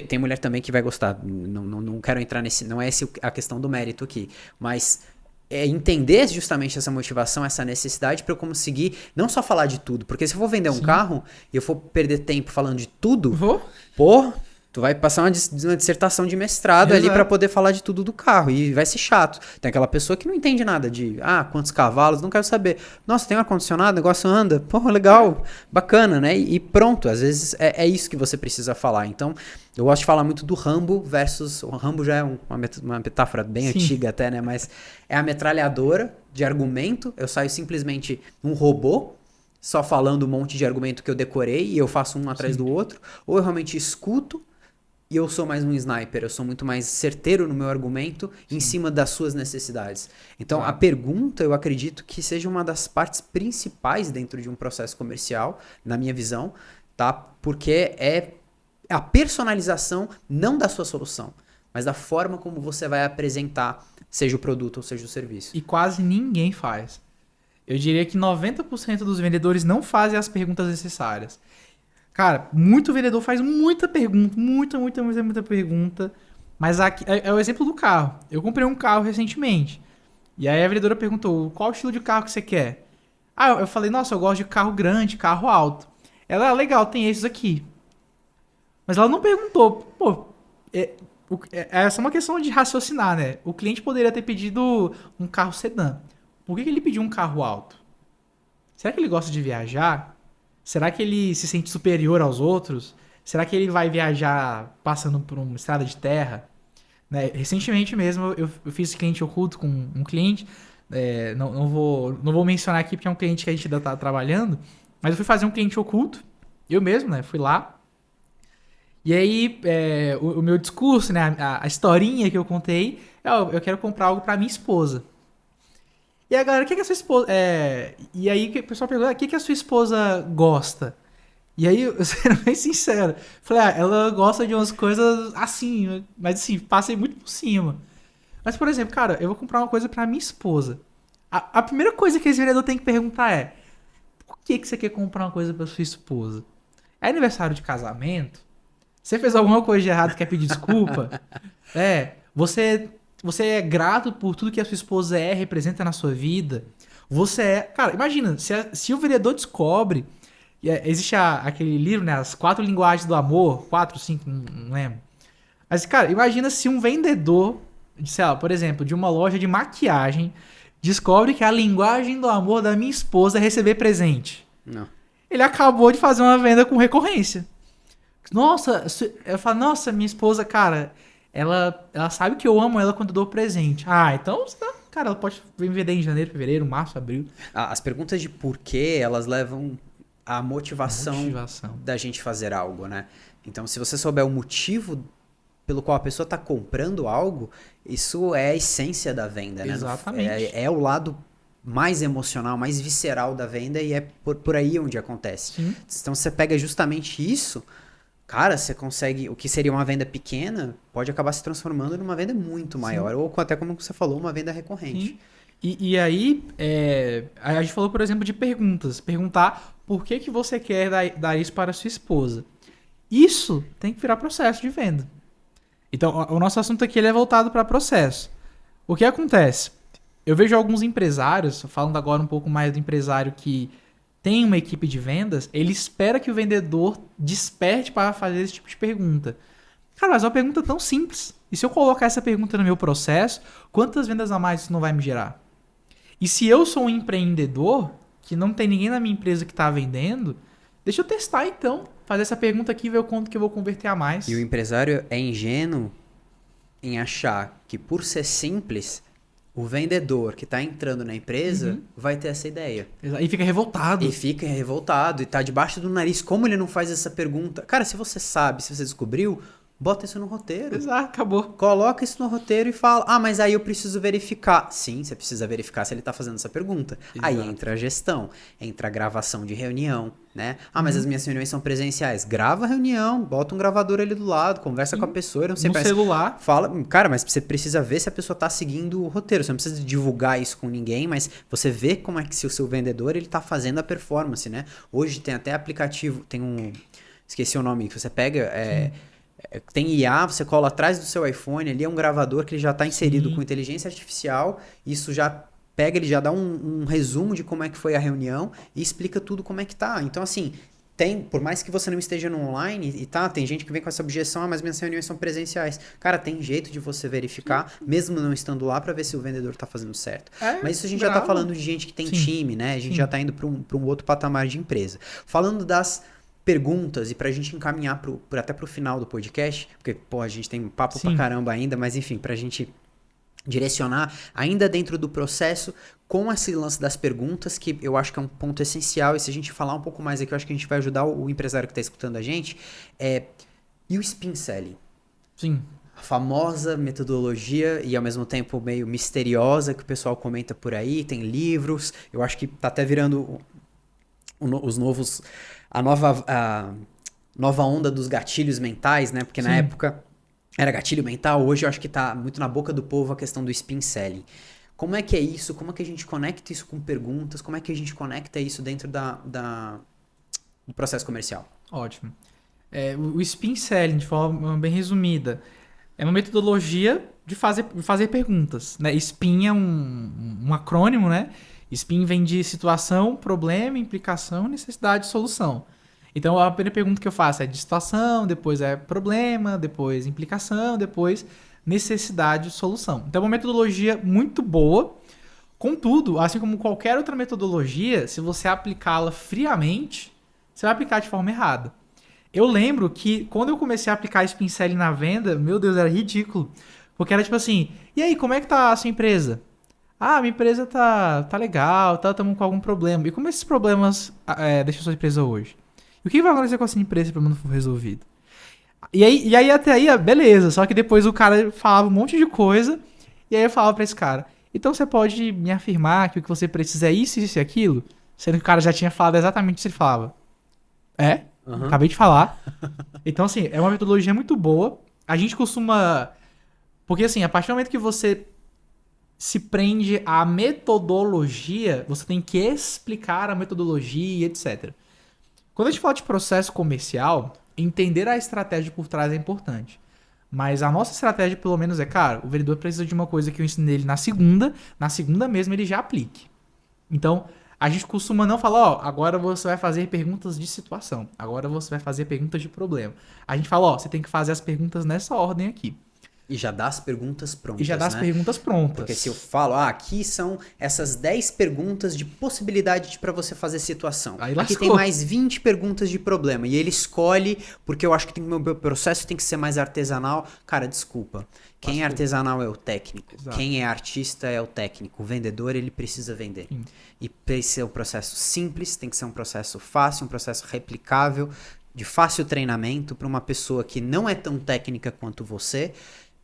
[SPEAKER 1] Tem mulher também que vai gostar, não quero entrar nesse, não é essa a questão do mérito aqui, mas entender justamente essa motivação, essa necessidade para eu conseguir não só falar de tudo, porque se eu for vender um carro e eu for perder tempo falando de tudo, pô, Tu vai passar uma dissertação de mestrado ali
[SPEAKER 2] Exato.
[SPEAKER 1] para poder falar de tudo do carro e vai ser chato. Tem aquela pessoa que não entende nada de, quantos cavalos, não quero saber. Nossa, tem um ar-condicionado, o negócio anda, pô, legal, bacana, né? E pronto, às vezes é isso que você precisa falar. Então, eu gosto de falar muito do Rambo versus... O Rambo já é uma metáfora bem
[SPEAKER 2] Sim.
[SPEAKER 1] antiga até, né? Mas é a metralhadora de argumento, eu saio simplesmente um robô, só falando um monte de argumento que eu decorei e eu faço um atrás do outro, ou eu realmente escuto e eu sou mais um sniper, eu sou muito mais certeiro no meu argumento em cima das suas necessidades. Então,
[SPEAKER 2] Claro.
[SPEAKER 1] a pergunta, eu acredito que seja uma das partes principais dentro de um processo comercial, na minha visão, tá? Porque é a personalização não da sua solução, mas da forma como você vai apresentar, seja o produto ou seja o serviço.
[SPEAKER 2] E quase ninguém faz. Eu diria que 90% dos vendedores não fazem as perguntas necessárias. Cara, muito vendedor faz muita pergunta, muita pergunta. Mas aqui é o exemplo do carro. Eu comprei um carro recentemente. E aí a vendedora perguntou: qual estilo de carro que você quer? Eu falei: nossa, eu gosto de carro grande, carro alto. Ela: legal, tem esses aqui. Mas ela não perguntou: pô, é só uma questão de raciocinar, né? O cliente poderia ter pedido um carro sedã. Por que ele pediu um carro alto? Será que ele gosta de viajar? Será que ele se sente superior aos outros? Será que ele vai viajar passando por uma estrada de terra? Né? Recentemente mesmo eu fiz cliente oculto com um cliente. Não vou mencionar aqui porque é um cliente que a gente ainda está trabalhando. Mas eu fui fazer um cliente oculto. Eu mesmo, né? Fui lá. E aí, o meu discurso, né? A historinha que eu contei eu quero comprar algo para minha esposa. E a galera: o que a sua esposa... E aí o pessoal pergunta: o que a sua esposa gosta? E aí, eu sendo bem sincero, falei: ela gosta de umas coisas assim, mas assim, passei muito por cima. Mas, por exemplo, cara, eu vou comprar uma coisa pra minha esposa. A primeira coisa que esse vendedor tem que perguntar é: por que você quer comprar uma coisa pra sua esposa? É aniversário de casamento? Você fez alguma coisa de errado e quer pedir desculpa? Você é grato por tudo que a sua esposa representa na sua vida? Cara, imagina, se o vendedor descobre... Existe aquele livro, né? As 4 linguagens do amor. 4, 5, não lembro. Mas, cara, imagina se um vendedor, sei lá, por exemplo, de uma loja de maquiagem, descobre que a linguagem do amor da minha esposa é receber presente.
[SPEAKER 1] Não.
[SPEAKER 2] Ele acabou de fazer uma venda com recorrência. Nossa, eu falo: nossa, minha esposa, cara, ela sabe que eu amo ela quando eu dou presente. Então, cara, ela pode me vender em janeiro, fevereiro, março, abril.
[SPEAKER 1] As perguntas de porquê, elas levam a motivação da gente fazer algo, né? Então, se você souber o motivo pelo qual a pessoa está comprando algo, isso é a essência da venda, né?
[SPEAKER 2] Exatamente.
[SPEAKER 1] É o lado mais emocional, mais visceral da venda e é por aí onde acontece.
[SPEAKER 2] Sim.
[SPEAKER 1] Então, você pega justamente isso, cara, você consegue... O que seria uma venda pequena pode acabar se transformando numa venda muito maior. Sim. Ou até, como você falou, uma venda recorrente.
[SPEAKER 2] Sim. E aí, a gente falou, por exemplo, de perguntas. Perguntar por que você quer dar isso para a sua esposa. Isso tem que virar processo de venda. Então, o nosso assunto aqui ele é voltado para processo. O que acontece? Eu vejo alguns empresários, falando agora um pouco mais do empresário que tem uma equipe de vendas, ele espera que o vendedor desperte para fazer esse tipo de pergunta. Cara, mas é uma pergunta tão simples. E se eu colocar essa pergunta no meu processo, quantas vendas a mais isso não vai me gerar? E se eu sou um empreendedor, que não tem ninguém na minha empresa que está vendendo, deixa eu testar então. Fazer essa pergunta aqui e ver o quanto que eu vou converter a mais.
[SPEAKER 1] E o empresário é ingênuo em achar que por ser simples, o vendedor que está entrando na empresa vai ter essa ideia.
[SPEAKER 2] E fica revoltado.
[SPEAKER 1] E tá debaixo do nariz. Como ele não faz essa pergunta? Cara, se você sabe, se você descobriu, bota isso no roteiro.
[SPEAKER 2] Exato, acabou.
[SPEAKER 1] Coloca isso no roteiro e fala: mas aí eu preciso verificar. Sim, você precisa verificar se ele está fazendo essa pergunta. Exato. Aí entra a gestão, entra a gravação de reunião, né? Mas as minhas reuniões são presenciais. Grava a reunião, bota um gravador ali do lado, conversa com a pessoa, não sei
[SPEAKER 2] no celular.
[SPEAKER 1] Fala, cara, mas você precisa ver se a pessoa está seguindo o roteiro. Você não precisa divulgar isso com ninguém, mas você vê como é que se o seu vendedor ele está fazendo a performance, né? Hoje tem até aplicativo, tem um... Esqueci o nome, que você pega... Tem IA, você cola atrás do seu iPhone, ali é um gravador que ele já está inserido com inteligência artificial, isso já pega, ele já dá um resumo de como é que foi a reunião e explica tudo como é que tá. Então, assim, por mais que você não esteja no online, tem gente que vem com essa objeção, mas minhas reuniões são presenciais. Cara, tem jeito de você verificar, mesmo não estando lá, para ver se o vendedor tá fazendo certo. Mas isso a gente já tá falando de gente que tem time, né? A gente já tá indo para um outro patamar de empresa. Falando das perguntas, e pra gente encaminhar até pro final do podcast, porque, pô, a gente tem papo pra caramba ainda, mas enfim, pra gente direcionar ainda dentro do processo com esse lance das perguntas, que eu acho que é um ponto essencial, e se a gente falar um pouco mais aqui, eu acho que a gente vai ajudar o empresário que está escutando a gente, e o spin selling?
[SPEAKER 2] Sim.
[SPEAKER 1] A famosa metodologia e ao mesmo tempo meio misteriosa que o pessoal comenta por aí, tem livros, eu acho que tá até virando a nova onda dos gatilhos mentais, né? Porque na época era gatilho mental, hoje eu acho que tá muito na boca do povo a questão do spin selling. Como é que é isso? Como é que a gente conecta isso com perguntas? Como é que a gente conecta isso dentro do processo comercial?
[SPEAKER 2] Ótimo. O spin selling, de forma bem resumida, é uma metodologia de fazer perguntas, né? Spin é um acrônimo, né? Spin vem de situação, problema, implicação, necessidade, solução. Então, a primeira pergunta que eu faço é de situação, depois é problema, depois implicação, depois necessidade, solução. Então, é uma metodologia muito boa. Contudo, assim como qualquer outra metodologia, se você aplicá-la friamente, você vai aplicar de forma errada. Eu lembro que quando eu comecei a aplicar spin selling na venda, meu Deus, era ridículo. Porque era tipo assim, e aí, como é que tá a sua empresa? Ah, minha empresa tá legal, estamos com algum problema. E como esses problemas deixam a sua empresa hoje? E o que vai acontecer com essa empresa se o problema não for resolvido? E aí até aí, beleza. Só que depois o cara falava um monte de coisa. E aí eu falava pra esse cara, então você pode me afirmar que o que você precisa é isso, isso e aquilo? Sendo que o cara já tinha falado exatamente o que ele falava. Acabei de falar. Então, assim, é uma metodologia muito boa. A gente costuma... Porque, assim, a partir do momento que você se prende à metodologia, você tem que explicar a metodologia, etc. Quando a gente fala de processo comercial, entender a estratégia por trás é importante. Mas a nossa estratégia, pelo menos, cara, o vendedor precisa de uma coisa que eu ensinei ele na segunda mesmo ele já aplique. Então, a gente costuma não falar, agora você vai fazer perguntas de situação, agora você vai fazer perguntas de problema. A gente fala, você tem que fazer as perguntas nessa ordem aqui.
[SPEAKER 1] E já dá as perguntas prontas,
[SPEAKER 2] E já dá as perguntas prontas.
[SPEAKER 1] Porque se eu falo, aqui são essas 10 perguntas de possibilidade para você fazer situação.
[SPEAKER 2] Aí
[SPEAKER 1] aqui tem mais 20 perguntas de problema. E ele escolhe, porque eu acho que o meu processo tem que ser mais artesanal. Cara, desculpa. Quem é artesanal é o técnico. Exato. Quem é artista é o técnico. O vendedor, ele precisa vender. Sim. E precisa ser um processo simples, tem que ser um processo fácil, um processo replicável, de fácil treinamento para uma pessoa que não é tão técnica quanto você,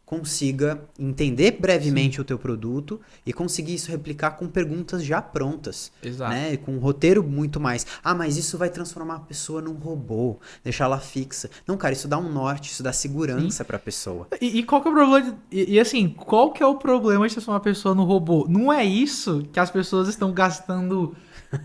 [SPEAKER 1] consiga entender brevemente o teu produto e conseguir isso replicar com perguntas já prontas.
[SPEAKER 2] Exato.
[SPEAKER 1] Né? Com um roteiro muito mais. Mas isso vai transformar a pessoa num robô, deixar ela fixa. Não, cara, isso dá um norte, isso dá segurança para a pessoa.
[SPEAKER 2] E qual que é o problema? Assim, qual que é o problema de transformar a pessoa num robô? Não é isso que as pessoas estão gastando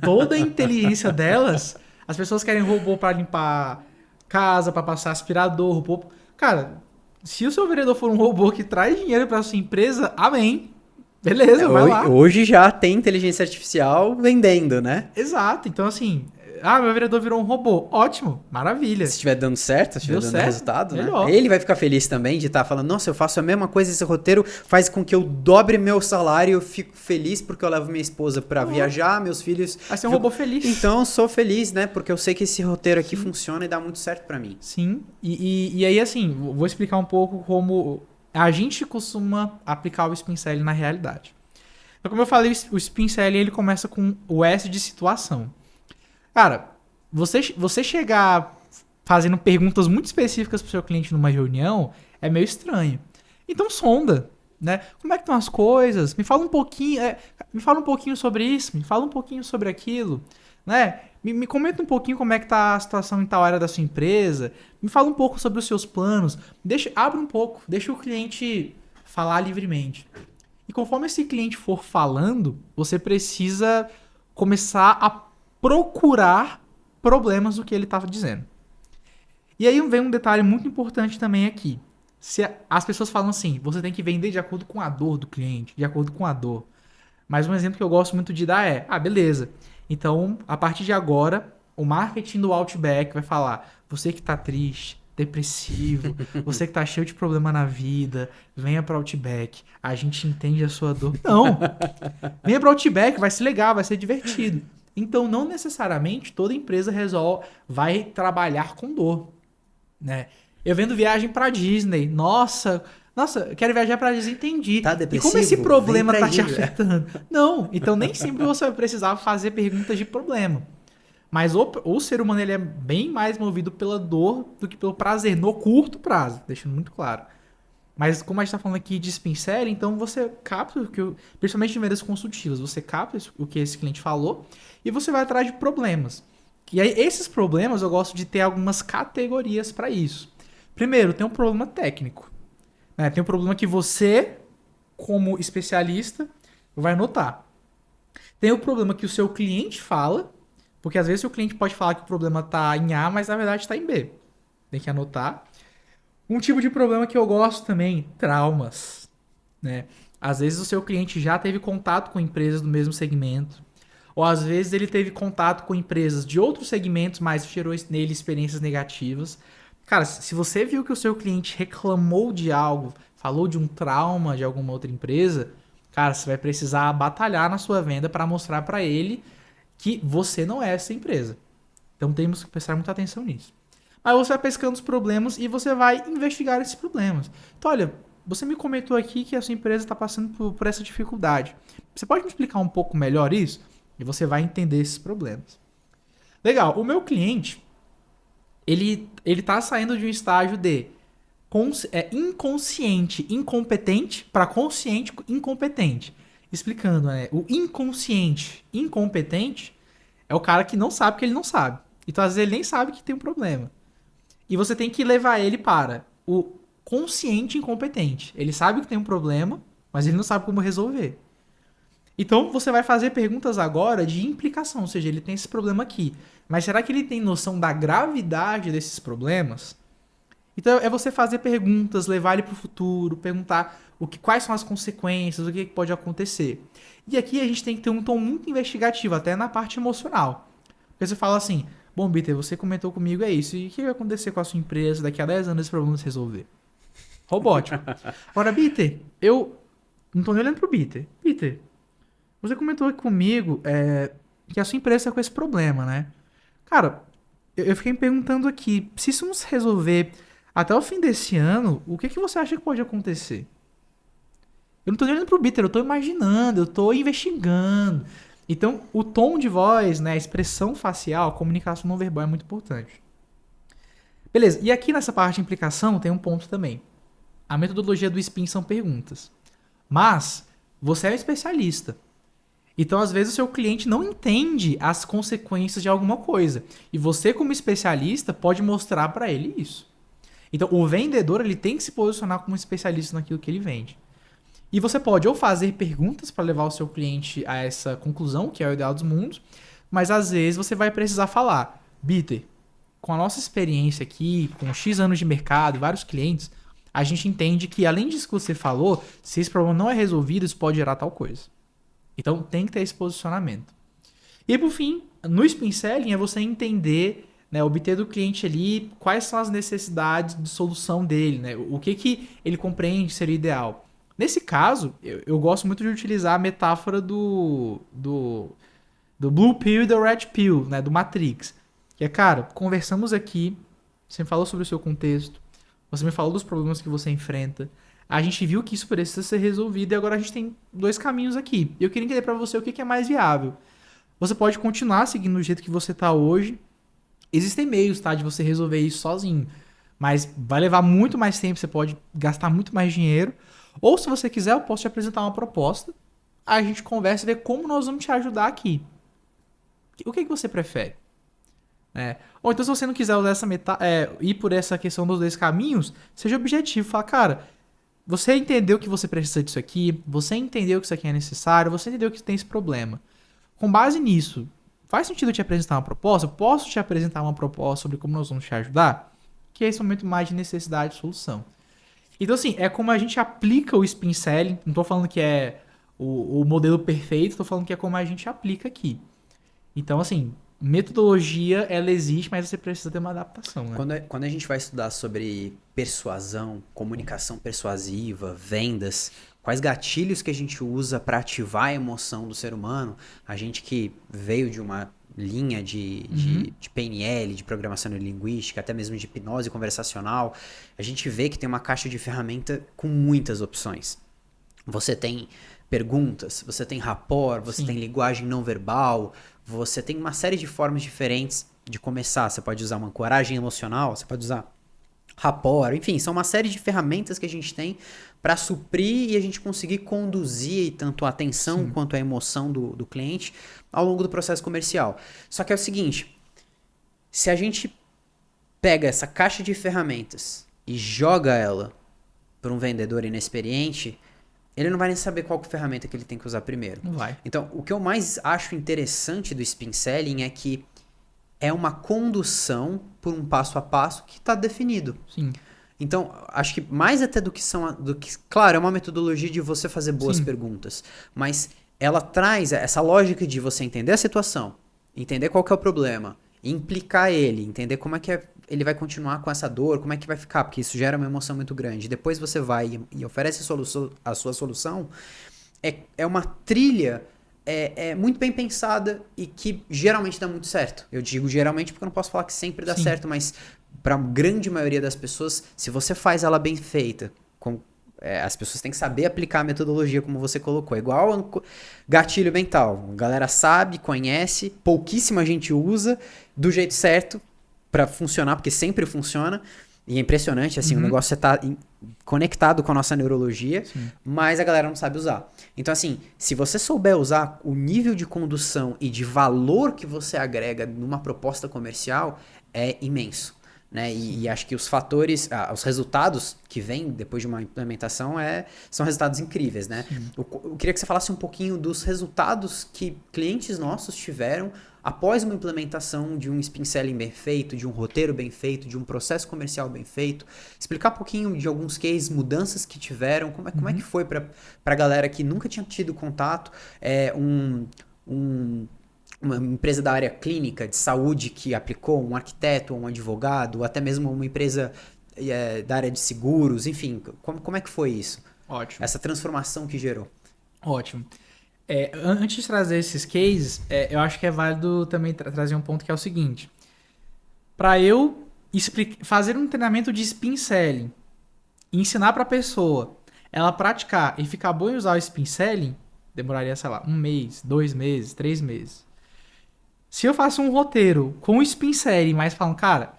[SPEAKER 2] toda a inteligência delas. As pessoas querem robô para limpar casa, para passar aspirador, robô. Cara, se o seu vendedor for um robô que traz dinheiro para sua empresa, amém. Beleza, vai lá.
[SPEAKER 1] Hoje já tem inteligência artificial vendendo, né?
[SPEAKER 2] Exato. Então, assim, meu vendedor virou um robô. Ótimo, maravilha.
[SPEAKER 1] Se estiver dando certo, se estiver dando certo, resultado,
[SPEAKER 2] melhor.
[SPEAKER 1] Né? Ele vai ficar feliz também de estar falando, nossa, eu faço a mesma coisa, esse roteiro faz com que eu dobre meu salário, eu fico feliz porque eu levo minha esposa para viajar, meus filhos...
[SPEAKER 2] Vai ser um robô feliz.
[SPEAKER 1] Então, eu sou feliz, né? Porque eu sei que esse roteiro aqui funciona e dá muito certo para mim.
[SPEAKER 2] Sim, e aí, assim, vou explicar um pouco como a gente costuma aplicar o spin selling na realidade. Então, como eu falei, o spin selling, ele começa com o S de situação. Cara, você chegar fazendo perguntas muito específicas pro seu cliente numa reunião é meio estranho. Então sonda, né? Como é que estão as coisas? Me fala um pouquinho sobre isso, me fala um pouquinho sobre aquilo, né? Me comenta um pouquinho como é que tá a situação em tal área da sua empresa. Me fala um pouco sobre os seus planos. Abre um pouco, deixa o cliente falar livremente. E conforme esse cliente for falando, você precisa começar a procurar problemas do que ele estava dizendo. E aí vem um detalhe muito importante também aqui. Se as pessoas falam assim, você tem que vender de acordo com a dor do cliente, de acordo com a dor. Mas um exemplo que eu gosto muito de dar beleza. Então, a partir de agora, o marketing do Outback vai falar, você que tá triste, depressivo, você que tá cheio de problema na vida, venha pra Outback, a gente entende a sua dor. Não! Venha pra Outback, vai ser legal, vai ser divertido. Então, não necessariamente toda empresa vai trabalhar com dor, né? Eu vendo viagem pra Disney, nossa, eu quero viajar pra Disney, entendi.
[SPEAKER 1] Tá
[SPEAKER 2] E
[SPEAKER 1] depressivo?
[SPEAKER 2] como esse problema
[SPEAKER 1] Vem pra
[SPEAKER 2] tá te
[SPEAKER 1] Disney.
[SPEAKER 2] afetando? Não, então nem sempre você vai precisar fazer perguntas de problema. Mas o ser humano ele é bem mais movido pela dor do que pelo prazer, no curto prazo, deixando muito claro. Mas como a gente está falando aqui de spin selling, então você capta o que, principalmente em vendas consultivas, você capta o que esse cliente falou e você vai atrás de problemas. E aí esses problemas eu gosto de ter algumas categorias para isso. Primeiro, tem um problema técnico, né? Tem um problema que você, como especialista, vai notar. Tem o problema que o seu cliente fala, porque às vezes o cliente pode falar que o problema está em A, mas na verdade está em B. Tem que anotar. Um tipo de problema que eu gosto também, traumas, né? Às vezes o seu cliente já teve contato com empresas do mesmo segmento, ou às vezes ele teve contato com empresas de outros segmentos, mas gerou nele experiências negativas. Cara, se você viu que o seu cliente reclamou de algo, falou de um trauma de alguma outra empresa, cara, você vai precisar batalhar na sua venda para mostrar para ele que você não é essa empresa. Então temos que prestar muita atenção nisso. Aí você vai pescando os problemas e você vai investigar esses problemas. Então, olha, você me comentou aqui que a sua empresa está passando por essa dificuldade. Você pode me explicar um pouco melhor isso? E você vai entender esses problemas. Legal, o meu cliente, ele está saindo de um estágio de inconsciente, incompetente para consciente, incompetente. Explicando, né? O inconsciente, incompetente é o cara que não sabe que ele não sabe. Então, às vezes, ele nem sabe que tem um problema. E você tem que levar ele para o consciente incompetente. Ele sabe que tem um problema, mas ele não sabe como resolver. Então você vai fazer perguntas agora de implicação, ou seja, ele tem esse problema aqui. Mas será que ele tem noção da gravidade desses problemas? Então é você fazer perguntas, levar ele para o futuro, perguntar quais são as consequências, o que pode acontecer. E aqui a gente tem que ter um tom muito investigativo, até na parte emocional. Porque você fala assim, bom, Bitter, você comentou comigo, é isso. E o que vai acontecer com a sua empresa daqui a 10 anos esse problema se resolver? Robótico. Agora, Bitter, eu não tô nem olhando pro Bitter. Bitter, você comentou aqui comigo que a sua empresa está com esse problema, né? Cara, eu fiquei me perguntando aqui, se isso não se resolver até o fim desse ano, o que você acha que pode acontecer? Eu não tô nem olhando pro Bitter, eu tô imaginando, eu tô investigando. Então, o tom de voz, né, a expressão facial, a comunicação não verbal é muito importante. Beleza, e aqui nessa parte de implicação tem um ponto também. A metodologia do spin são perguntas. Mas, você é um especialista. Então, às vezes, o seu cliente não entende as consequências de alguma coisa. E você, como especialista, pode mostrar para ele isso. Então, o vendedor ele tem que se posicionar como especialista naquilo que ele vende. E você pode ou fazer perguntas para levar o seu cliente a essa conclusão, que é o ideal dos mundos, mas às vezes você vai precisar falar, Bitter, com a nossa experiência aqui, com X anos de mercado e vários clientes, a gente entende que além disso que você falou, se esse problema não é resolvido, isso pode gerar tal coisa. Então tem que ter esse posicionamento. E por fim, no spin selling é você entender, né, obter do cliente ali quais são as necessidades de solução dele, né, o que ele compreende ser ideal. Nesse caso, eu gosto muito de utilizar a metáfora do Blue Pill e do Red Pill, né, do Matrix. Que é, cara, conversamos aqui, você me falou sobre o seu contexto, você me falou dos problemas que você enfrenta, a gente viu que isso precisa ser resolvido e agora a gente tem dois caminhos aqui. Eu queria entender para você o que é mais viável. Você pode continuar seguindo do jeito que você está hoje. Existem meios, tá, de você resolver isso sozinho, mas vai levar muito mais tempo, você pode gastar muito mais dinheiro. Ou se você quiser, eu posso te apresentar uma proposta, a gente conversa e vê como nós vamos te ajudar aqui. O que você prefere? Ou então se você não quiser usar ir por essa questão dos dois caminhos, seja objetivo, fala, cara, você entendeu que você precisa disso aqui, você entendeu que isso aqui é necessário, você entendeu que tem esse problema. Com base nisso, faz sentido eu te apresentar uma proposta? Eu posso te apresentar uma proposta sobre como nós vamos te ajudar? Que é esse momento mais de necessidade e solução. Então, assim, é como a gente aplica o spin selling. Não estou falando que é o modelo perfeito, estou falando que é como a gente aplica aqui. Então, assim, metodologia, ela existe, mas você precisa ter uma adaptação, né?
[SPEAKER 1] Quando a gente vai estudar sobre persuasão, comunicação persuasiva, vendas, quais gatilhos que a gente usa para ativar a emoção do ser humano, a gente que veio de uma linha de PNL, de programação neurolinguística, até mesmo de hipnose conversacional, a gente vê que tem uma caixa de ferramenta com muitas opções. Você tem perguntas, você tem rapport, você tem linguagem não verbal, você tem uma série de formas diferentes de começar. Você pode usar uma ancoragem emocional, você pode usar rapport, enfim, são uma série de ferramentas que a gente tem para suprir e a gente conseguir conduzir tanto a atenção quanto a emoção do cliente ao longo do processo comercial. Só que é o seguinte, se a gente pega essa caixa de ferramentas e joga ela para um vendedor inexperiente, ele não vai nem saber qual ferramenta que ele tem que usar primeiro.
[SPEAKER 2] Não vai.
[SPEAKER 1] Então, o que eu mais acho interessante do Spin Selling é que é uma condução por um passo a passo que está definido.
[SPEAKER 2] Sim.
[SPEAKER 1] Então, acho que mais até do que claro, é uma metodologia de você fazer boas perguntas, mas ela traz essa lógica de você entender a situação, entender qual que é o problema, implicar ele, entender como é que ele vai continuar com essa dor, como é que vai ficar, porque isso gera uma emoção muito grande. Depois você vai e oferece a sua solução. É uma trilha muito bem pensada e que geralmente dá muito certo. Eu digo geralmente porque eu não posso falar que sempre dá certo, mas para a grande maioria das pessoas, se você faz ela bem feita, as pessoas têm que saber aplicar a metodologia como você colocou. É igual gatilho mental. A galera sabe, conhece, pouquíssima gente usa do jeito certo para funcionar, porque sempre funciona. E é impressionante, assim, o negócio você tá conectado com a nossa neurologia, mas a galera não sabe usar. Então, assim, se você souber usar o nível de condução e de valor que você agrega numa proposta comercial, é imenso. Né? E acho que os fatores, os resultados que vêm depois de uma implementação são resultados incríveis, né? Eu queria que você falasse um pouquinho dos resultados que clientes nossos tiveram após uma implementação de um Spin Selling bem feito, de um roteiro bem feito, de um processo comercial bem feito. Explicar um pouquinho de alguns cases, mudanças que tiveram, como é que foi para a galera que nunca tinha tido contato, uma empresa da área clínica, de saúde, que aplicou, um arquiteto, um advogado, ou até mesmo uma empresa da área de seguros, enfim, como é que foi isso?
[SPEAKER 2] Ótimo.
[SPEAKER 1] Essa transformação que gerou.
[SPEAKER 2] Ótimo. Antes de trazer esses cases, eu acho que é válido também trazer um ponto que é o seguinte. Para eu fazer um treinamento de Spin Selling, ensinar para a pessoa, ela praticar e ficar boa em usar o Spin Selling, demoraria, sei lá, 1 mês, 2 meses, 3 meses. Se eu faço um roteiro com o Spin Selling, mas falando, cara,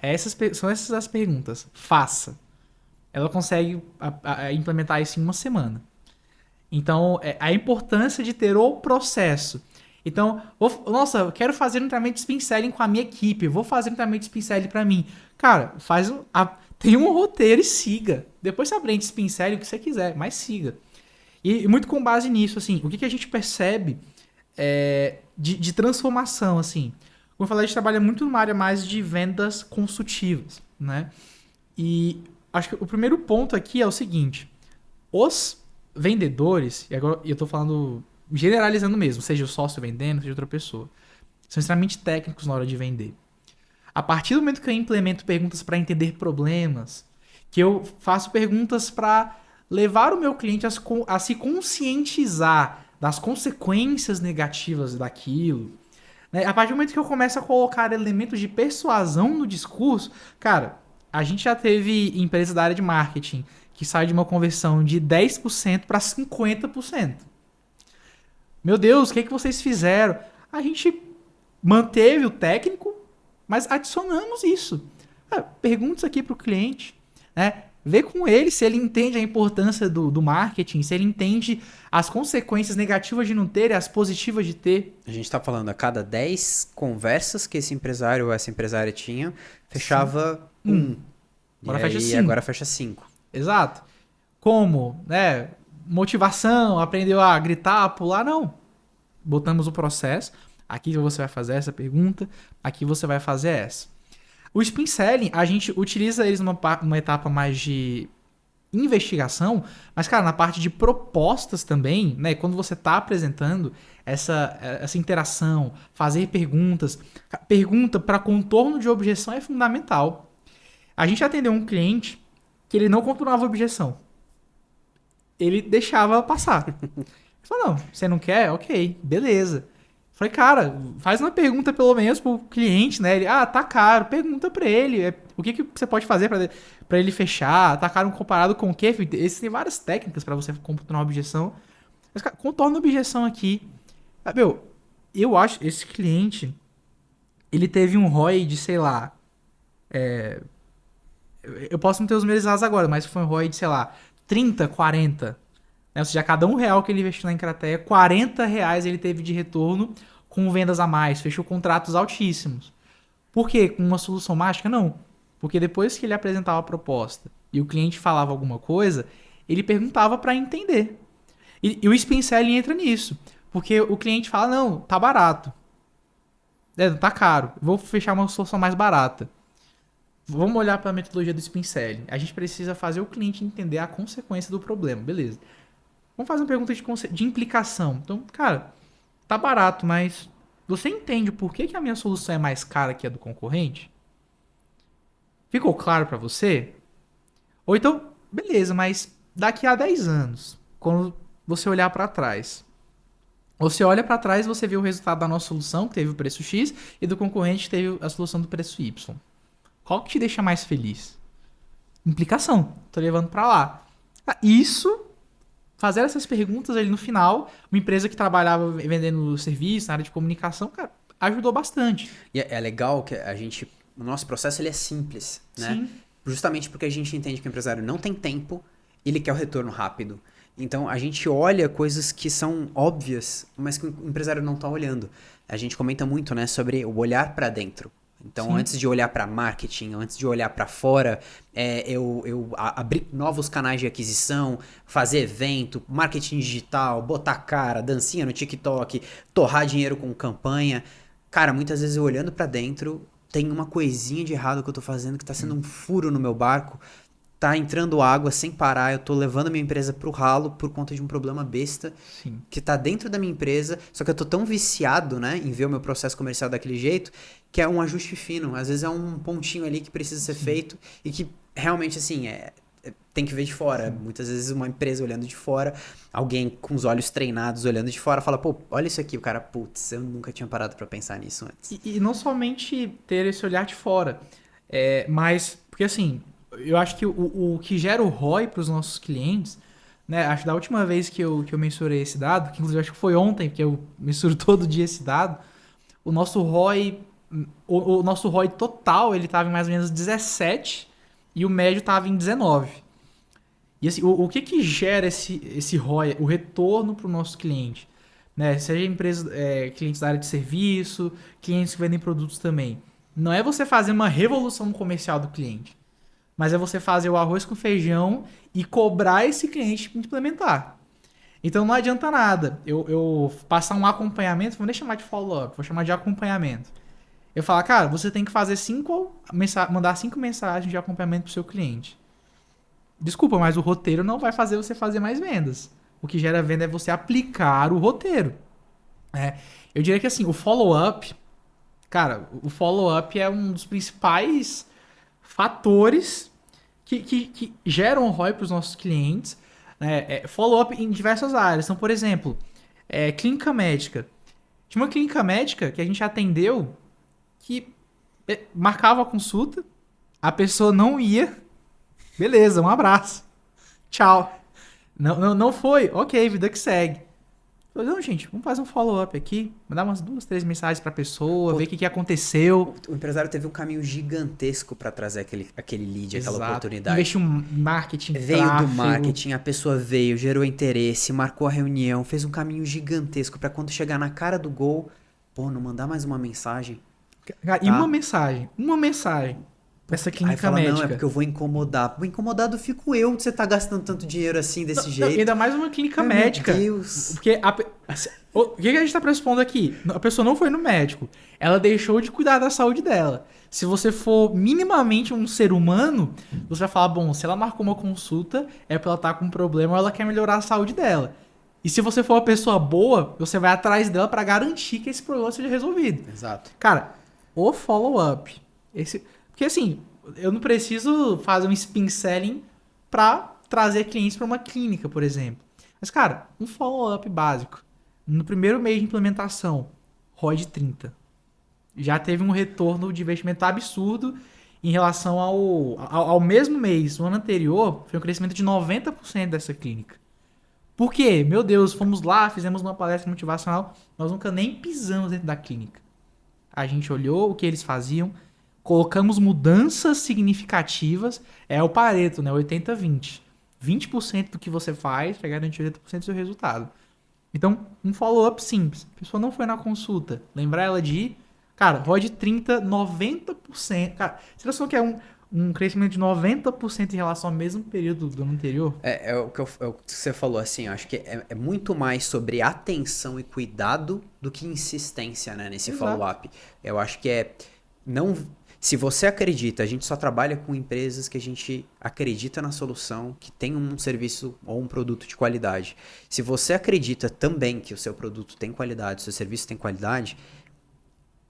[SPEAKER 2] são essas as perguntas, faça. Ela consegue implementar isso em 1 semana. Então, a importância de ter o processo. Então, eu quero fazer um treinamento de Spin Selling com a minha equipe, vou fazer um treinamento de Spin Selling para mim. Cara, tem um roteiro e siga. Depois você aprende Spin Selling o que você quiser, mas siga. E muito com base nisso, assim, o que a gente percebe de transformação, assim. Como eu falei, a gente trabalha muito numa área mais de vendas consultivas, né? E acho que o primeiro ponto aqui é o seguinte. Os vendedores, e agora eu tô falando, generalizando mesmo, seja o sócio vendendo, seja outra pessoa, são extremamente técnicos na hora de vender. A partir do momento que eu implemento perguntas para entender problemas, que eu faço perguntas para levar o meu cliente a se conscientizar das consequências negativas daquilo, né? A partir do momento que eu começo a colocar elementos de persuasão no discurso, cara, a gente já teve empresas da área de marketing que sai de uma conversão de 10% para 50%. Meu Deus, o que vocês fizeram? A gente manteve o técnico, mas adicionamos isso. Perguntas aqui para o cliente, né? Vê com ele se ele entende a importância do marketing, se ele entende as consequências negativas de não ter e as positivas de ter.
[SPEAKER 1] A gente está falando, a cada 10 conversas que esse empresário ou essa empresária tinha, fechava 1. Agora fecha 5.
[SPEAKER 2] Exato. Como? Né? Motivação, aprendeu a gritar, a pular? Não. Botamos o processo. Aqui você vai fazer essa pergunta, aqui você vai fazer essa. O Spin Selling, a gente utiliza eles numa etapa mais de investigação, mas, cara, na parte de propostas também, né? Quando você está apresentando essa interação, fazer perguntas, pergunta para contorno de objeção é fundamental. A gente atendeu um cliente que ele não contornava a objeção. Ele deixava passar. Ele falou, não, você não quer? Ok, beleza. Falei, cara, faz uma pergunta pelo menos pro cliente, né? Ele, tá caro, pergunta pra ele. O que você pode fazer pra ele fechar? Tá caro comparado com o quê? Existem várias técnicas pra você contornar uma objeção. Mas, cara, contorna a objeção aqui. Meu, eu acho esse cliente, ele teve um ROI de, sei lá, eu posso não ter os meus dados agora, mas foi um ROI de, sei lá, 30, 40. Ou seja, a cada R$1 que ele investiu na Encrateia, R$40 ele teve de retorno com vendas a mais. Fechou contratos altíssimos. Por quê? Com uma solução mágica? Não. Porque depois que ele apresentava a proposta e o cliente falava alguma coisa, ele perguntava para entender. E o Spin Selling entra nisso. Porque o cliente fala, não, tá barato. Tá caro. Vou fechar uma solução mais barata. Vamos olhar para a metodologia do Spin Selling. A gente precisa fazer o cliente entender a consequência do problema. Beleza. Vamos fazer uma pergunta de implicação. Então, cara, tá barato, mas você entende por que a minha solução é mais cara que a do concorrente? Ficou claro para você? Ou então, beleza, mas daqui a 10 anos, quando você olhar para trás, você olha para trás e você vê o resultado da nossa solução, que teve o preço X, e do concorrente, que teve a solução do preço Y. Qual que te deixa mais feliz? Implicação. Tô levando para lá. Isso... Fazer essas perguntas ali no final, uma empresa que trabalhava vendendo serviço na área de comunicação, cara, ajudou bastante.
[SPEAKER 1] E é legal que o nosso processo ele é simples, né?
[SPEAKER 2] Sim.
[SPEAKER 1] Justamente porque a gente entende que o empresário não tem tempo, ele quer o retorno rápido. Então a gente olha coisas que são óbvias, mas que o empresário não está olhando. A gente comenta muito, né, sobre o olhar para dentro. Então,
[SPEAKER 2] Sim.
[SPEAKER 1] Antes de olhar para marketing, antes de olhar para fora, eu abrir novos canais de aquisição, fazer evento, marketing digital, botar cara, dancinha no TikTok, torrar dinheiro com campanha. Cara, muitas vezes eu olhando para dentro, tem uma coisinha de errado que eu tô fazendo que tá sendo um furo no meu barco. Tá entrando água sem parar, eu tô levando a minha empresa pro ralo por conta de um problema besta.
[SPEAKER 2] Sim.
[SPEAKER 1] Que tá dentro da minha empresa, só que eu tô tão viciado, né, em ver o meu processo comercial daquele jeito, que é um ajuste fino. Às vezes é um pontinho ali que precisa ser feito e que realmente, assim, tem que ver de fora. Sim. Muitas vezes uma empresa olhando de fora, alguém com os olhos treinados olhando de fora, fala, pô, olha isso aqui. O cara, putz, eu nunca tinha parado pra pensar nisso antes.
[SPEAKER 2] E não somente ter esse olhar de fora, mas, porque assim... Eu acho que o que gera o ROI para os nossos clientes, né? Acho que da última vez que eu mensurei esse dado, que inclusive acho que foi ontem, porque eu mensuro todo dia esse dado, o nosso ROI, o nosso ROI total, ele estava em mais ou menos 17 e o médio estava em 19. E assim, o que gera esse ROI, o retorno para o nosso cliente? Né? Seja empresa, clientes da área de serviço, clientes que vendem produtos também. Não é você fazer uma revolução comercial do cliente. Mas é você fazer o arroz com feijão e cobrar esse cliente para implementar. Então não adianta nada eu passar um acompanhamento, vou nem chamar de follow-up, vou chamar de acompanhamento. Eu falo, cara, você tem que fazer mandar 5 mensagens de acompanhamento para o seu cliente. Desculpa, mas o roteiro não vai fazer você fazer mais vendas. O que gera venda é você aplicar o roteiro. Eu diria que assim, o follow-up, cara, o follow-up é um dos principais fatores que geram ROI para os nossos clientes, né? Follow-up em diversas áreas. Então, por exemplo, clínica médica. Tinha uma clínica médica que a gente atendeu que marcava a consulta, a pessoa não ia, beleza, um abraço, tchau. Não foi, ok, vida que segue. Não, gente, vamos fazer um follow-up aqui, mandar umas 2, 3 mensagens pra pessoa, ver o que aconteceu.
[SPEAKER 1] O empresário teve um caminho gigantesco para trazer aquele lead, aquela oportunidade.
[SPEAKER 2] Investiu em marketing,
[SPEAKER 1] veio tráfego. Do marketing, a pessoa veio, gerou interesse, marcou a reunião, fez um caminho gigantesco para quando chegar na cara do gol, não mandar mais uma mensagem.
[SPEAKER 2] Cara, tá? E uma mensagem. Essa clínica médica.
[SPEAKER 1] Não, é porque eu vou incomodar. Incomodado fico eu de você estar gastando tanto dinheiro assim, desse jeito.
[SPEAKER 2] Ainda mais uma clínica médica.
[SPEAKER 1] Meu Deus.
[SPEAKER 2] Porque O que a gente tá pressupondo aqui? A pessoa não foi no médico. Ela deixou de cuidar da saúde dela. Se você for minimamente um ser humano, você vai falar, bom, se ela marcou uma consulta, é porque ela tá com um problema ou ela quer melhorar a saúde dela. E se você for uma pessoa boa, você vai atrás dela pra garantir que esse problema seja resolvido.
[SPEAKER 1] Exato.
[SPEAKER 2] Cara, o follow-up. Porque assim, eu não preciso fazer um spin selling pra trazer clientes pra uma clínica, por exemplo. Mas, cara, um follow-up básico. No primeiro mês de implementação, ROI de 30. Já teve um retorno de investimento absurdo em relação ao mesmo mês. No ano anterior, foi um crescimento de 90% dessa clínica. Por quê? Meu Deus, fomos lá, fizemos uma palestra motivacional, nós nunca nem pisamos dentro da clínica. A gente olhou o que eles faziam, colocamos mudanças significativas, é o Pareto, né? 80-20. 20% do que você faz vai garantir 80% do seu resultado. Então, um follow-up simples. A pessoa não foi na consulta. Lembrar ela de ir. Cara, ROI de 30%, 90%. Cara, você não quer um crescimento de 90% em relação ao mesmo período do ano anterior?
[SPEAKER 1] É o que você falou, assim, eu acho que é muito mais sobre atenção e cuidado do que insistência, né, nesse
[SPEAKER 2] Exato.
[SPEAKER 1] follow-up. Eu acho que não, se você acredita, a gente só trabalha com empresas que a gente acredita na solução, que tem um serviço ou um produto de qualidade. Se você acredita também que o seu produto tem qualidade, o seu serviço tem qualidade,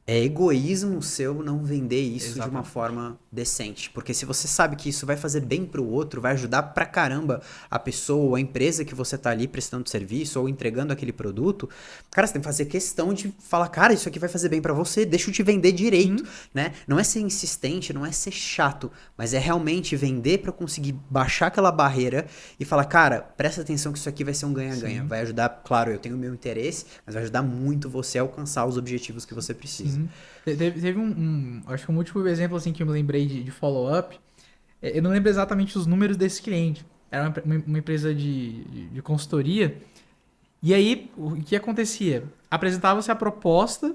[SPEAKER 1] é egoísmo seu não vender isso de uma
[SPEAKER 2] Exatamente.
[SPEAKER 1] forma decente. Porque se você sabe que isso vai fazer bem pro outro, vai ajudar pra caramba a pessoa ou a empresa que você tá ali prestando serviço ou entregando aquele produto, cara, você tem que fazer questão de falar, cara, isso aqui vai fazer bem pra você, deixa eu te vender direito, né? Não é ser insistente, não é ser chato, mas é realmente vender pra conseguir baixar aquela barreira e falar, cara, presta atenção que isso aqui vai ser um ganha-ganha. Vai ajudar, claro, eu tenho o meu interesse, mas vai ajudar muito você a alcançar os objetivos que você precisa.
[SPEAKER 2] Teve acho que um último exemplo assim que eu me lembrei de follow-up. Eu não lembro exatamente os números desse cliente. Era uma empresa de consultoria. E aí, o que acontecia? Apresentava-se a proposta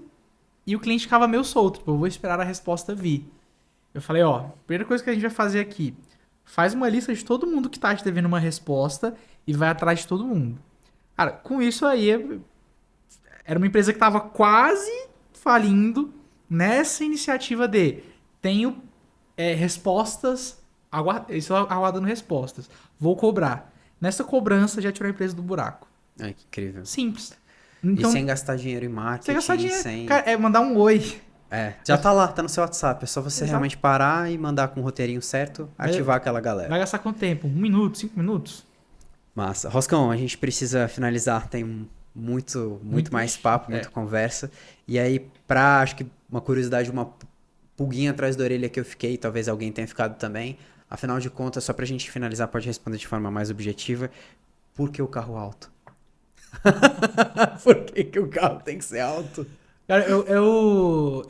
[SPEAKER 2] e o cliente ficava meio solto. Tipo, eu vou esperar a resposta vir. Eu falei, ó, primeira coisa que a gente vai fazer aqui, faz uma lista de todo mundo que tá te devendo uma resposta e vai atrás de todo mundo. Cara, com isso aí, era uma empresa que tava quase falindo nessa iniciativa de tenho respostas, estou aguardando respostas, vou cobrar. Nessa cobrança já tirou a empresa do buraco.
[SPEAKER 1] Ai, que incrível.
[SPEAKER 2] Simples.
[SPEAKER 1] E sem gastar dinheiro em marketing,
[SPEAKER 2] sem gastar dinheiro.
[SPEAKER 1] sem...
[SPEAKER 2] Cara, é mandar um oi.
[SPEAKER 1] já tá lá, tá no seu WhatsApp. É só você realmente parar e mandar com o roteirinho certo, ativar aquela galera.
[SPEAKER 2] Vai gastar quanto tempo? 1 minuto, 5 minutos?
[SPEAKER 1] Massa. Roscão, a gente precisa finalizar. Tem muito mais papo, muita conversa. E aí, acho que uma curiosidade, uma pulguinha atrás da orelha que eu fiquei, talvez alguém tenha ficado também. Afinal de contas, só pra gente finalizar, pode responder de forma mais objetiva. Por que o carro alto? Por que o carro tem que ser alto?
[SPEAKER 2] Cara, eu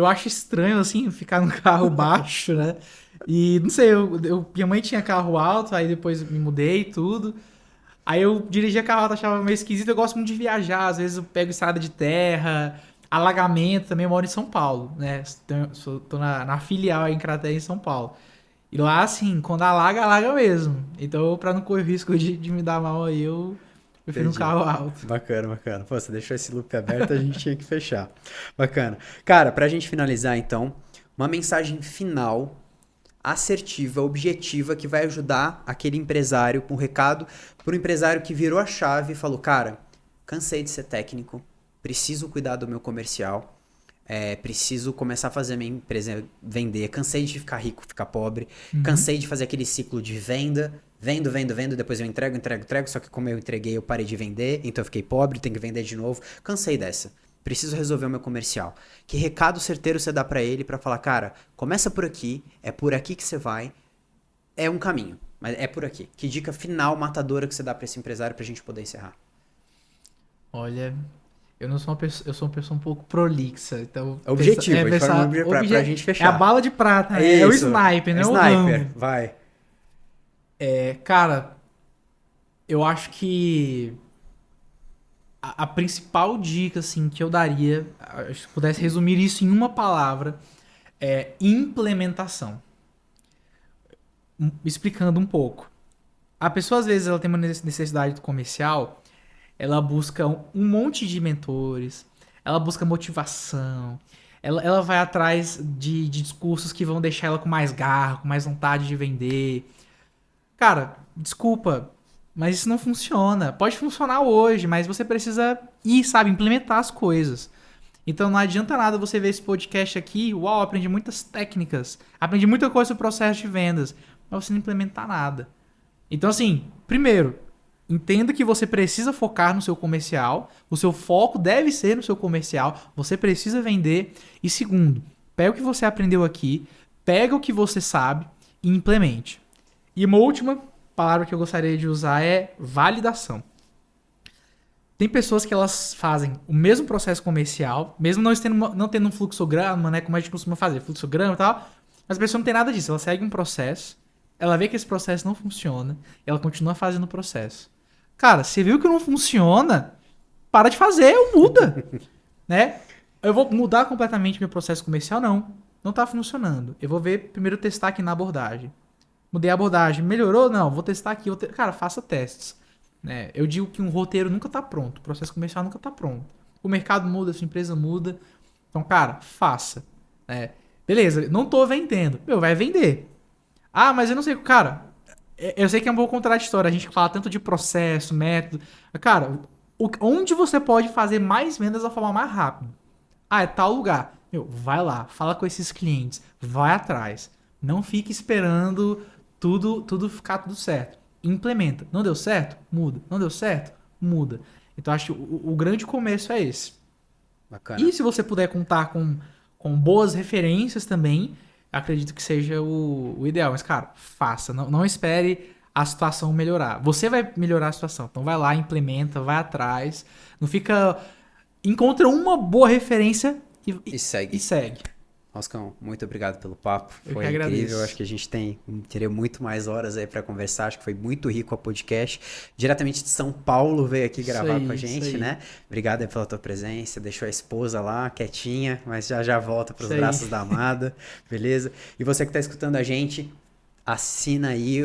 [SPEAKER 2] acho estranho, assim, ficar num carro baixo, né? E, não sei, minha mãe tinha carro alto, aí depois me mudei e tudo. Aí eu dirigia carro alto, achava meio esquisito. Eu gosto muito de viajar, às vezes eu pego estrada de terra, alagamento também. Eu moro em São Paulo, né? Tô na filial aí em Crateia, em São Paulo. E lá, assim, quando alaga mesmo. Então, pra não correr o risco de me dar mal aí, eu prefiro um carro alto.
[SPEAKER 1] Bacana. Pô, você deixou esse loop aberto, a gente tinha que fechar. Bacana. Cara, pra gente finalizar, então, uma mensagem final, assertiva, objetiva, que vai ajudar aquele empresário, com um recado pro empresário que virou a chave e falou, cara, cansei de ser técnico, preciso cuidar do meu comercial, preciso começar a fazer minha empresa vender, cansei de ficar rico, ficar pobre, cansei de fazer aquele ciclo de venda, vendo, depois eu entrego, só que como eu entreguei eu parei de vender, então eu fiquei pobre, tenho que vender de novo, cansei dessa. Preciso resolver o meu comercial. Que recado certeiro você dá pra ele pra falar, cara, começa por aqui, é por aqui que você vai, é um caminho, mas é por aqui. Que dica final matadora que você dá pra esse empresário pra gente poder encerrar?
[SPEAKER 2] Olha, eu sou uma pessoa um pouco prolixa, então...
[SPEAKER 1] Objetivo, pra gente fechar.
[SPEAKER 2] É a bala de prata, né? É o sniper, né?
[SPEAKER 1] Sniper, vai.
[SPEAKER 2] Cara, eu acho que a principal dica, assim, que eu daria, se pudesse resumir isso em uma palavra, é implementação. Explicando um pouco. A pessoa, às vezes, ela tem uma necessidade do comercial ela busca um monte de mentores, ela busca motivação, ela vai atrás de discursos que vão deixar ela com mais garra, com mais vontade de vender. Cara, desculpa, mas isso não funciona. Pode funcionar hoje, mas você precisa ir, sabe, implementar as coisas. Então não adianta nada você ver esse podcast aqui, uau, aprendi muitas técnicas, aprendi muita coisa sobre o processo de vendas, mas você não implementar nada. Então assim, primeiro, entenda que você precisa focar no seu comercial, o seu foco deve ser no seu comercial, você precisa vender. E segundo, pega o que você aprendeu aqui, pega o que você sabe e implemente. E uma última palavra que eu gostaria de usar é validação. Tem pessoas que elas fazem o mesmo processo comercial, mesmo não tendo um fluxograma, né, como a gente costuma fazer, fluxograma e tal, mas a pessoa não tem nada disso. Ela segue um processo, ela vê que esse processo não funciona, ela continua fazendo o processo. Cara, você viu que não funciona, para de fazer ou muda, né? Eu vou mudar completamente meu processo comercial? Não tá funcionando. Eu vou primeiro testar aqui na abordagem. Mudei a abordagem, melhorou? Não, vou testar aqui. Cara, faça testes. Né? Eu digo que um roteiro nunca tá pronto, o processo comercial nunca tá pronto. O mercado muda, a sua empresa muda. Então, cara, faça. Né? Beleza, não tô vendendo. Vai vender. Ah, mas eu não sei. Cara, eu sei que é um pouco contraditório a gente fala tanto de processo, método. Cara, onde você pode fazer mais vendas da forma mais rápida? Ah, é tal lugar. Vai lá, fala com esses clientes, vai atrás. Não fique esperando tudo ficar tudo certo. Implementa. Não deu certo? Muda. Não deu certo? Muda. Então, acho que o grande começo é esse.
[SPEAKER 1] Bacana.
[SPEAKER 2] E se você puder contar com boas referências também, acredito que seja o ideal. Mas, cara, faça. Não espere a situação melhorar. Você vai melhorar a situação. Então, vai lá, implementa, vai atrás. Não fica... Encontra uma boa referência
[SPEAKER 1] e segue.
[SPEAKER 2] E segue.
[SPEAKER 1] Roscão, muito obrigado pelo papo.
[SPEAKER 2] Foi
[SPEAKER 1] incrível. Acho que a gente teria muito mais horas aí para conversar. Acho que foi muito rico o podcast. Diretamente de São Paulo veio aqui gravar com a gente, né? Obrigado aí pela tua presença. Deixou a esposa lá, quietinha, mas já volta para os braços da amada. Beleza? E você que tá escutando a gente, assina aí,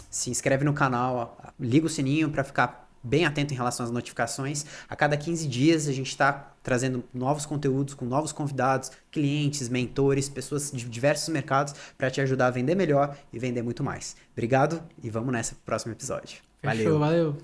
[SPEAKER 1] se inscreve no canal, liga o sininho para ficar bem atento em relação às notificações. A cada 15 dias a gente está trazendo novos conteúdos com novos convidados, clientes, mentores, pessoas de diversos mercados para te ajudar a vender melhor e vender muito mais. Obrigado e vamos nessa pro próximo episódio.
[SPEAKER 2] Fechou, valeu.